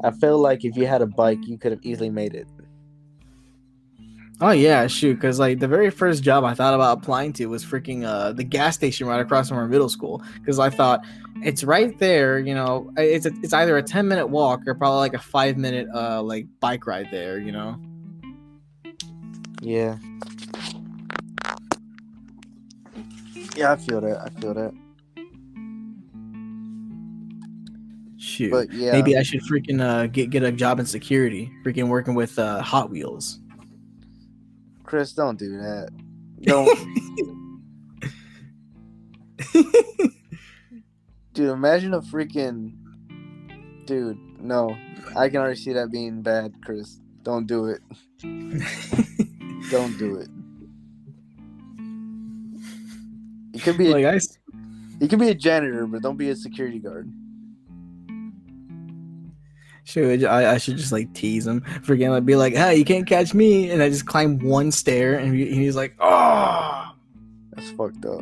I feel like if you had a bike, you could have easily made it. Oh yeah, shoot, because like the very first job I thought about applying to was freaking the gas station right across from our middle school, because I thought it's right there, it's either a 10-minute walk or probably like a 5-minute like bike ride there, Yeah, I feel that. Shoot, but yeah, maybe I should freaking get a job in security, freaking working with Hot Wheels. Chris, don't do that. Don't. Dude, imagine a freaking... Dude, no. I can already see that being bad, Chris. Don't do it. Don't do it. You could be you could be a janitor, but don't be a security guard. Shoot, I should just like tease him. Freaking like be like, "Hey, you can't catch me!" And I just climb one stair, and he's like, "Oh, that's fucked up."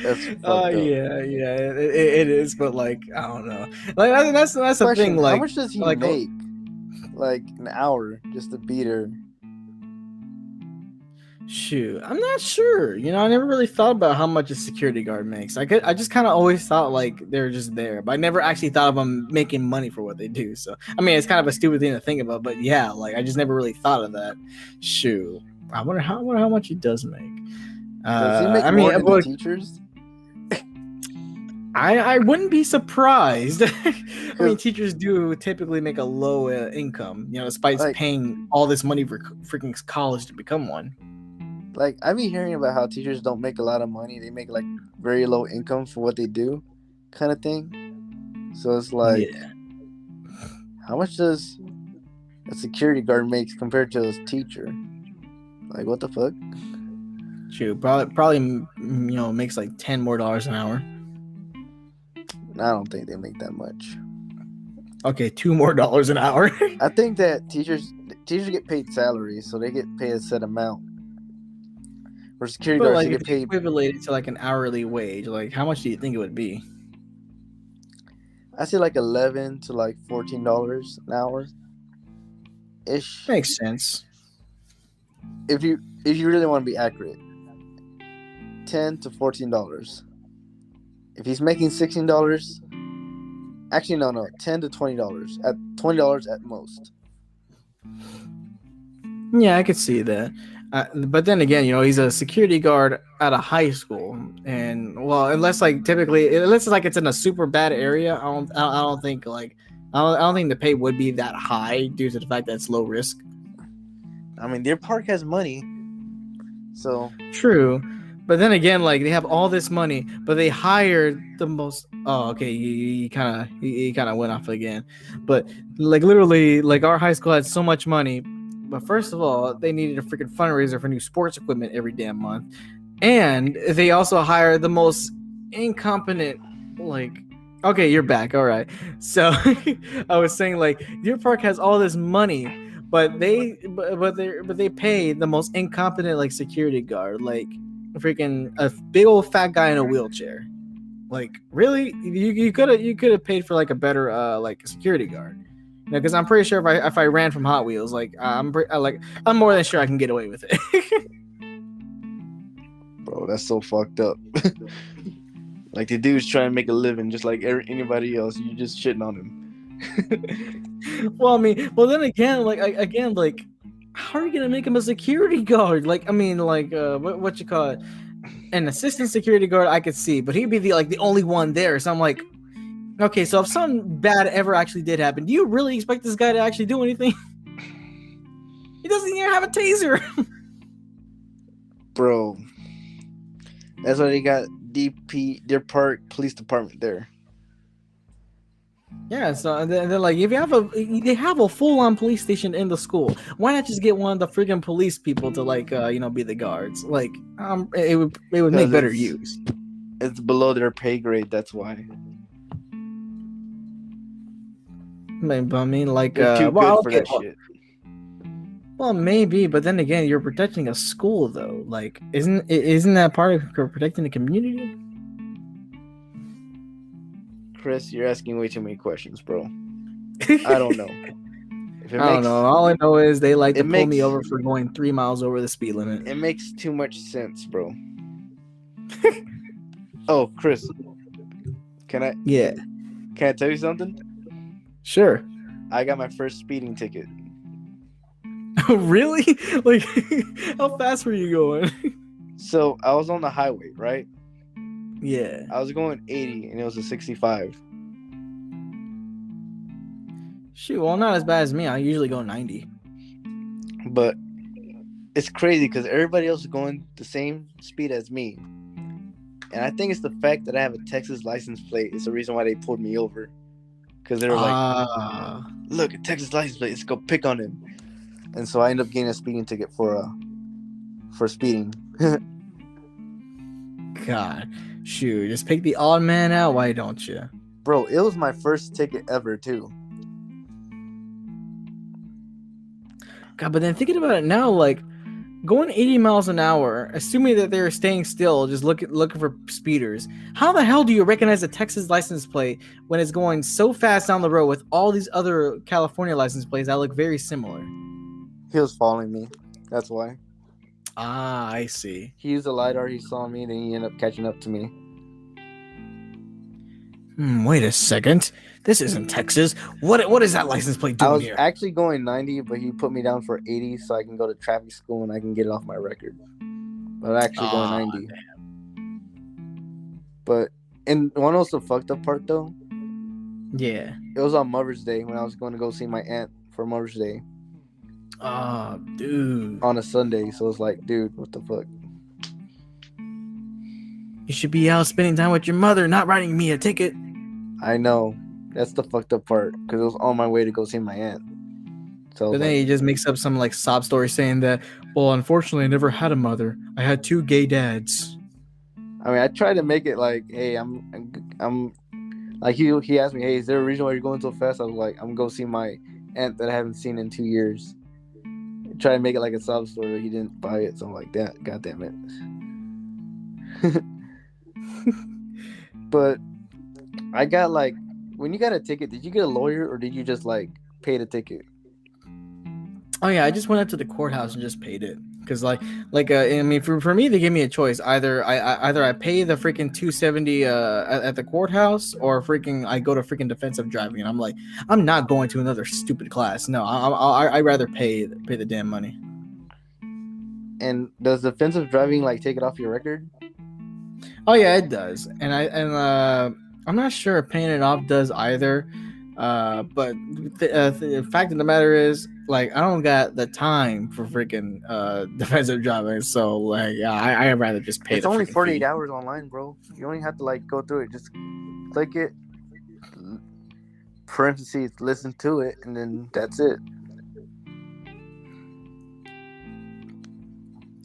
That's fucked up. Yeah, it is, but like I don't know. Like that's the thing. Like, how much does he make? Like an hour just to beat her? Shoot, I'm not sure. You know, I never really thought about how much a security guard makes. I just kind of always thought like they're just there, but I never actually thought of them making money for what they do. So, I mean, it's kind of a stupid thing to think about, but yeah, like I just never really thought of that. Shoot, I wonder how much he does make. Does he make more than the teachers? I wouldn't be surprised. I mean, teachers do typically make a low income, you know, despite paying all this money for freaking college to become one. Like, I be hearing about how teachers don't make a lot of money. They make, like, very low income for what they do kind of thing. So it's like, how much does a security guard make compared to a teacher? Like, what the fuck? Shoot, probably you know, makes like $10 more an hour. I don't think they make that much. Okay, $2 more an hour. I think that teachers get paid salary, so they get paid a set amount. For security guards, they get paid equivalent to like an hourly wage. Like, how much do you think it would be? I say like $11 to like $14 an hour. Ish. Makes sense. If you really want to be accurate, $10 to $14. If he's making $16, actually no, $10 to $20. At $20 at most. Yeah, I could see that. But then again, you know, he's a security guard at a high school, and well, unless like it's in a super bad area, I don't think the pay would be that high due to the fact that it's low risk. I mean, their park has money, so true. But then again, like they have all this money, but they hired the most. Oh, okay, he kind of went off again. But like literally, like our high school had so much money. But first of all, they needed a freaking fundraiser for new sports equipment every damn month. And they also hired the most incompetent, like, okay, you're back. All right. So I was saying, like, Deer Park has all this money, but they pay the most incompetent, like, security guard, like, freaking a big old fat guy in a wheelchair. Like, really? You could have paid for, like, a better, like, security guard. Because I'm pretty sure if I ran from Hot Wheels, like I'm more than sure I can get away with it. Bro, that's so fucked up. Like the dude's trying to make a living, just like anybody else. You just shitting on him. Well, I mean, then again, like, how are you gonna make him a security guard? Like, I mean, like, what you call it? An assistant security guard, I could see, but he'd be the only one there. So I'm like. Okay, so if something bad ever actually did happen, do you really expect this guy to actually do anything? He doesn't even have a taser. Bro. That's why they got Deer Park Police Department there. Yeah, so they're like, if they have a full-on police station in the school, why not just get one of the freaking police people to be the guards? Like, it would make better use. It's below their pay grade, that's why. I mean, like, too good for that shit. Well, maybe, but then again, you're protecting a school, though. Like, isn't that part of protecting the community? Chris, you're asking way too many questions, bro. I don't know. I don't know. All I know is they like to pull me over for going 3 miles over the speed limit. It makes too much sense, bro. Oh, Chris, can I? Yeah. Can I tell you something? Sure. I got my first speeding ticket. Really? Like, how fast were you going? So I was on the highway, right? Yeah. I was going 80 and it was a 65. Shoot, well, not as bad as me. I usually go 90. But it's crazy because everybody else is going the same speed as me. And I think it's the fact that I have a Texas license plate is the reason why they pulled me over. Because they were like, look, a Texas license plate, let's go pick on him. And so I ended up getting a speeding ticket for speeding. God, shoot, just pick the odd man out. Why don't you? Bro, it was my first ticket ever, too. God, but then thinking about it now, like going 80 miles an hour, assuming that they're staying still, just looking for speeders. How the hell do you recognize a Texas license plate when it's going so fast down the road with all these other California license plates that look very similar? He was following me. That's why. Ah, I see. He used a LiDAR, he saw me, then he ended up catching up to me. Wait a second. This isn't Texas. What is that license plate doing I was here? actually going 90, but he put me down for 80 so I can go to traffic school and I can get it off my record. But I'm actually going 90. Damn. But, and one was the fucked up part, though. Yeah. It was on Mother's Day when I was going to go see my aunt for Mother's Day. Oh, dude. On a Sunday, so it's like, dude, what the fuck? You should be out spending time with your mother, not writing me a ticket. I know. That's the fucked up part, because it was on my way to go see my aunt. So but then he just makes up some like sob story saying that, well, unfortunately, I never had a mother. I had 2 gay dads. I mean, I tried to make it like, hey, I'm like he asked me, hey, is there a reason why you're going so fast? I was like, I'm going to see my aunt that I haven't seen in 2 years. Try to make it like a sob story, but he didn't buy it. So I'm like, that, god damn it. But I got like, when you got a ticket, did you get a lawyer or did you just like pay the ticket? Oh yeah, I just went up to the courthouse and just paid it. Cause I mean, for me, they gave me a choice. Either I pay the freaking $270 at the courthouse, or freaking I go to freaking defensive driving. And I'm like, I'm not going to another stupid class. No, I'd rather pay the damn money. And does defensive driving like take it off your record? Oh yeah, it does. And I'm not sure if paying it off does either. But the fact of the matter is, like, I don't got the time for freaking defensive driving, so like, I'd rather just pay. It's only 48 hours online, bro. You only have to like go through it. Just click it, parentheses, listen to it, and then that's it.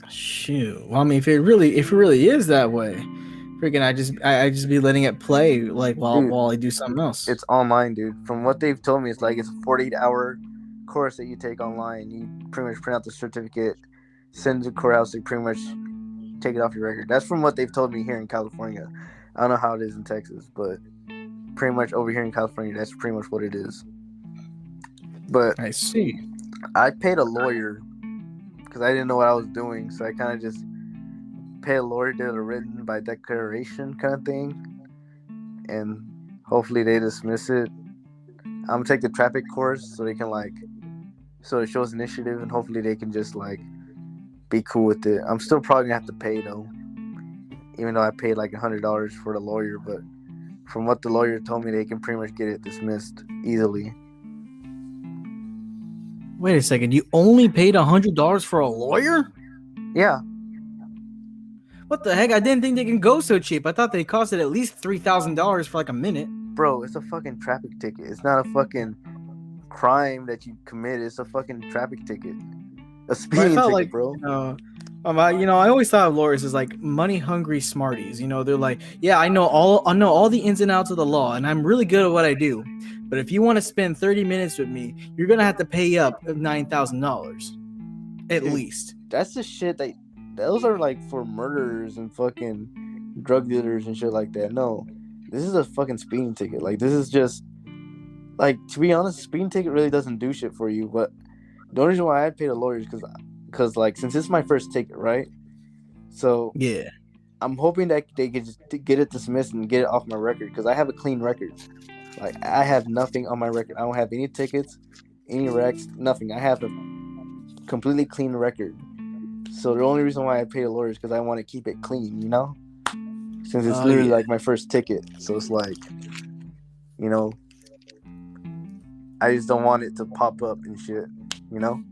Shoot. Well, I mean, if it really is that way, freaking, I just be letting it play like while I do something else. It's online, dude. From what they've told me, it's like it's a 48-hour course that you take online. You pretty much print out the certificate, send it to the courthouse, they pretty much take it off your record. That's from what they've told me here in California. I don't know how it is in Texas, but pretty much over here in California, that's pretty much what it is. But I see. I paid a lawyer because I didn't know what I was doing, so I kind of just paid a lawyer, did a written by declaration kind of thing, and hopefully they dismiss it. I'm gonna take the traffic course so they can so it shows initiative, and hopefully they can just like be cool with it. I'm still probably gonna have to pay though, even though I paid like $100 for the lawyer. But from what the lawyer told me, they can pretty much get it dismissed easily. Wait a second, you only paid $100 for a lawyer? Yeah. What the heck? I didn't think they can go so cheap. I thought they costed at least $3,000 for like a minute. Bro, it's a fucking traffic ticket. It's not a fucking crime that you committed. It's a fucking traffic ticket. A speeding ticket, bro. I always thought of lawyers as like money-hungry smarties. You know, they're like, yeah, I know all the ins and outs of the law, and I'm really good at what I do. But if you want to spend 30 minutes with me, you're gonna have to pay up $9,000 at least. That's the shit those are like for murderers and fucking drug dealers and shit like that. No, this is a fucking speeding ticket. Like, this is just like, to be honest, speeding ticket really doesn't do shit for you. But the only reason why I paid a lawyer is because like, since it's my first ticket, right? So yeah, I'm hoping that they could just get it dismissed and get it off my record, because I have a clean record. Like, I have nothing on my record. I don't have any tickets, any wrecks, nothing. I have a completely clean record. So the only reason why I pay a lawyer is because I want to keep it clean, you know? Since it's literally like my first ticket. So it's like, you know, I just don't want it to pop up and shit, you know?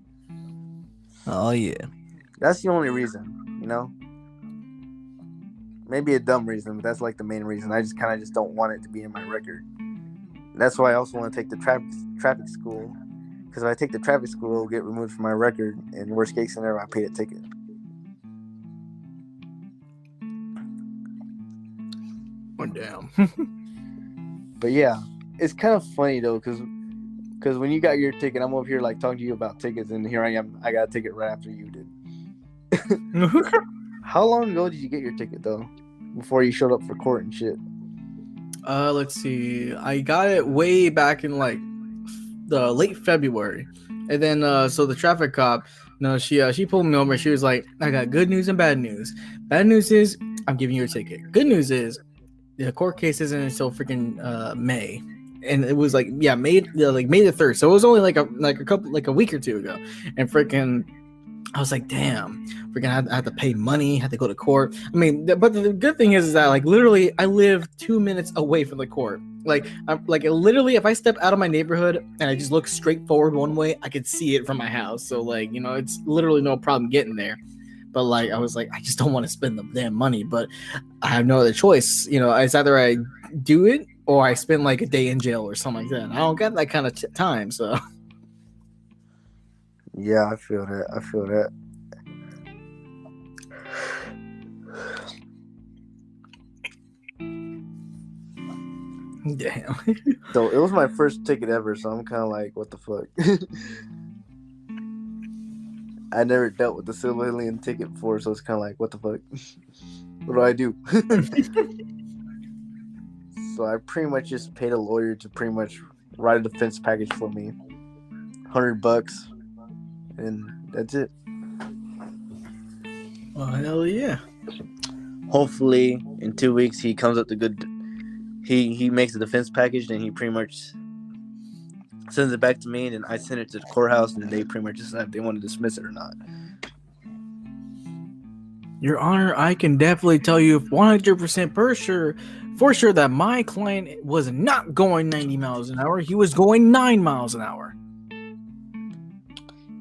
Oh, yeah. That's the only reason, you know. Maybe a dumb reason, but that's like the main reason. I just kind of just don't want it to be in my record. That's why I also want to take the traffic school, because if I take the traffic school, it'll get removed from my record, and worst case scenario, I pay a ticket. Oh, damn. But yeah, it's kind of funny though, because when you got your ticket, I'm over here like talking to you about tickets, and here I am. I got a ticket right after you did. How long ago did you get your ticket though? Before you showed up for court and shit. Let's see. I got it way back in like the late February, and then so the traffic cop, she pulled me over. She was like, "I got good news and bad news. Bad news is I'm giving you a ticket. Good news is the court case isn't until freaking May." And it was like, yeah, May the 3rd. So it was only like a week or two ago. And freaking, I was like, damn, I had to pay money, had to go to court. I mean, but the good thing is that like literally I live 2 minutes away from the court. Like literally, if I step out of my neighborhood and I just look straight forward one way, I could see it from my house. So like, it's literally no problem getting there. But like, I was like, I just don't want to spend the damn money, but I have no other choice. It's either I do it or I spend like a day in jail or something like that. I don't got that kind of time, so. Yeah, I feel that. Damn. So it was my first ticket ever, so I'm kind of like, what the fuck? I never dealt with the civilian ticket before, so it's kind of like, what the fuck? What do I do? So I pretty much just paid a lawyer to pretty much write a defense package for me, $100, and that's it. Oh, hell yeah. Hopefully, in 2 weeks, he comes up to good. He makes a defense package, and he pretty much sends it back to me, and then I send it to the courthouse, and then they pretty much decide if they want to dismiss it or not. Your Honor, I can definitely tell you 100% for sure that my client was not going 90 miles an hour. He was going 9 miles an hour.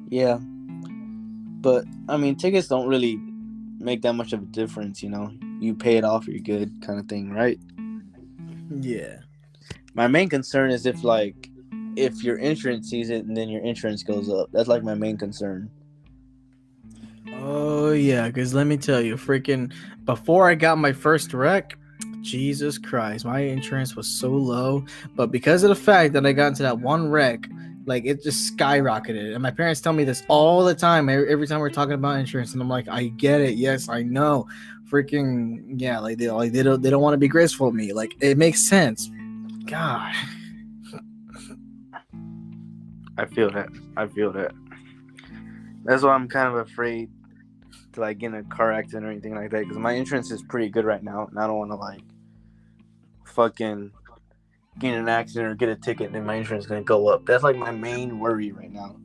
Yeah. But, I mean, tickets don't really make that much of a difference, You pay it off, you're good kind of thing, right? Yeah. My main concern is if your insurance sees it and then your insurance goes up. That's like my main concern. Oh, yeah, because let me tell you, freaking, before I got my first wreck, Jesus Christ, my insurance was so low. But because of the fact that I got into that one wreck, like, it just skyrocketed. And my parents tell me this all the time, every time we're talking about insurance. And I'm like, I get it. Yes, I know. Freaking, yeah, they don't want to be graceful with me. Like, it makes sense. God. I feel that. That's why I'm kind of afraid to get in a car accident or anything like that, because my insurance is pretty good right now, and I don't want to fucking get in an accident or get a ticket and then my insurance is gonna go up. That's my main worry right now.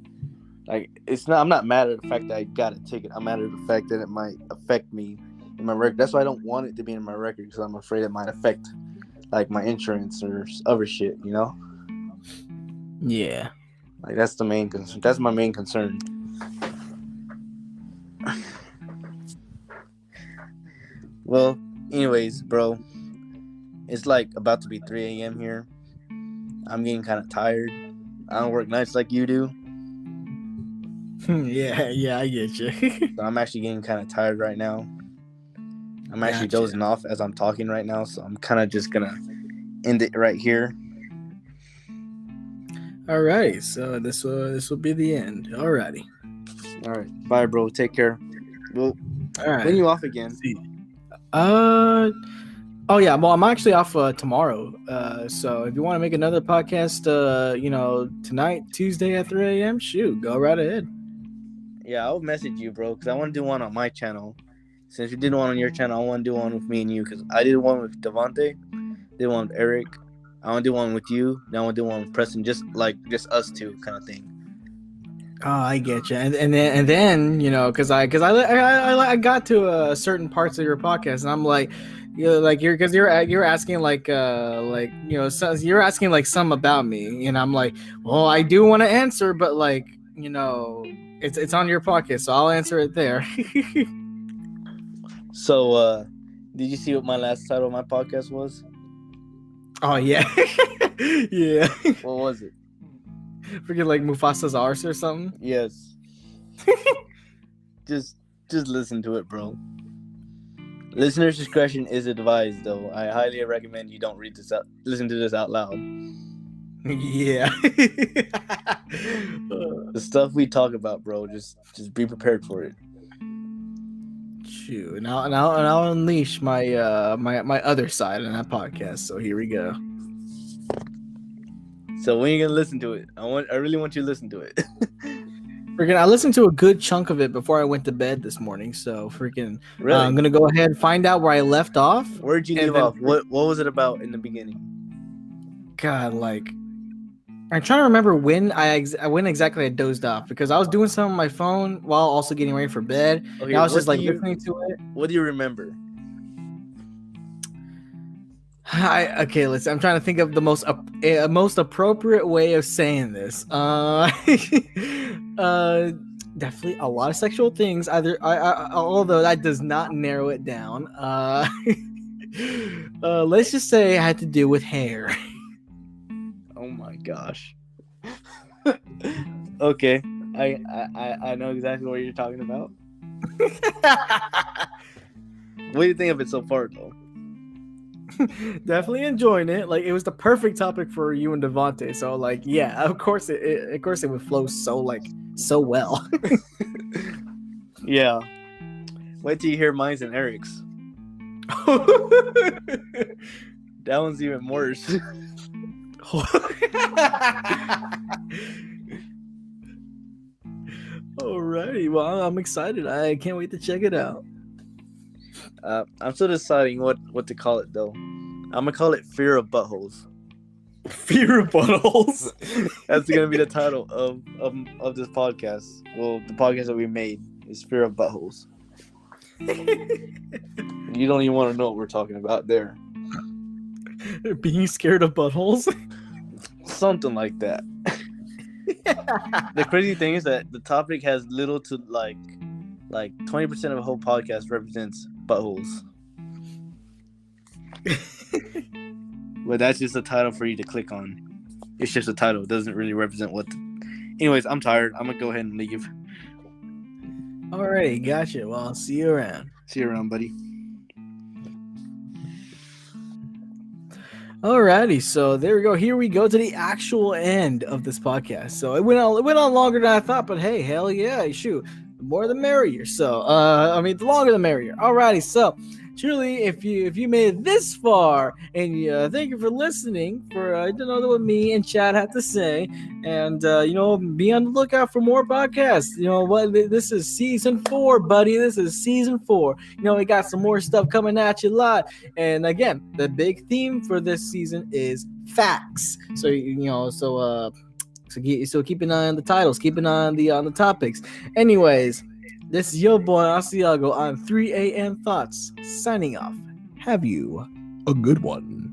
I'm not mad at the fact that I got a ticket. I'm mad at the fact that it might affect me in my record. That's why I don't want it to be in my record, because I'm afraid it might affect my insurance or other shit, Yeah. That's the main concern. That's my main concern. Well, anyways, bro, it's about to be 3 a.m. here. I'm getting kind of tired. I don't work nights like you do. Yeah, I get you. So I'm actually getting kind of tired right now. I'm actually dozing off as I'm talking right now, so I'm kind of just gonna end it right here. Alrighty, so this will be the end. Alrighty. All right, bye, bro. Take care. Well, all right. When you off again? Oh yeah. Well, I'm actually off tomorrow. So if you want to make another podcast, tonight, Tuesday at 3 a.m., shoot, go right ahead. Yeah, I'll message you, bro, because I want to do one on my channel. Since you did one on your channel, I want to do one with me and you, because I did one with Devontae, did one with Eric. I want to do one with you. Then I want to do one with Preston, just us two kind of thing. Oh, I get you, and then because I got to certain parts of your podcast, and I'm like, you're asking you're asking some about me, and I'm like, well, I do want to answer, but It's on your podcast, so I'll answer it there. So, did you see what my last title of my podcast was? Oh yeah, yeah. What was it? Freaking like Mufasa's arse or something. Yes. just listen to it, bro. Listener's discretion is advised, though. I highly recommend you don't listen to this out loud. Yeah. The stuff we talk about, bro, just be prepared for it. Shoot. And I'll unleash my my other side on that podcast. So here we go. So when are you gonna listen to it? I really want you to listen to it. I listened to a good chunk of it before I went to bed this morning. So really? I'm gonna go ahead and find out where I left off. Where'd you leave off? What was it about in the beginning? God, like I'm trying to remember when exactly I dozed off, because I was doing something on my phone while also getting ready for bed. Okay, and I was just like listening to it. What do you remember? I'm trying to think of the most appropriate way of saying this. Definitely a lot of sexual things. Although that does not narrow it down. Let's just say it had to do with hair. Oh my gosh. Okay, I know exactly what you're talking about. What do you think of it so far, though? Definitely enjoying it. Like, it was the perfect topic for you and Devontae. So, like, yeah, of course it would flow so well. Yeah. Wait till you hear mine's and Eric's. That one's even worse. Alrighty, well, I'm excited. I can't wait to check it out. I'm still deciding what to call it, though. I'm gonna call it Fear of Buttholes. Fear of Buttholes? That's gonna be the title of this podcast. Well, the podcast that we made is Fear of Buttholes. You don't even want to know what we're talking about there. Being scared of buttholes? Something like that. The crazy thing is that the topic has little to like 20% of the whole podcast represents buttholes. But that's just a title for you to click on. It's just a title. It doesn't really represent what. Anyways, I'm tired. I'm gonna go ahead and leave. Alrighty, gotcha. Well, I'll see you around. See you around, buddy. Alrighty, so there we go. Here we go to the actual end of this podcast. So it went on longer than I thought, but hey, hell yeah, shoot, the more the merrier. So the longer the merrier. Alrighty, so truly, if you made it this far, and thank you for listening. To know what me and Chad have to say, and be on the lookout for more podcasts. You know what? This is season 4, buddy. This is season 4. We got some more stuff coming at you a lot. And again, the big theme for this season is facts. So so keep an eye on the titles, keep an eye on the topics. Anyways. This is your boy Asiago on 3 a.m. Thoughts, signing off. Have you a good one.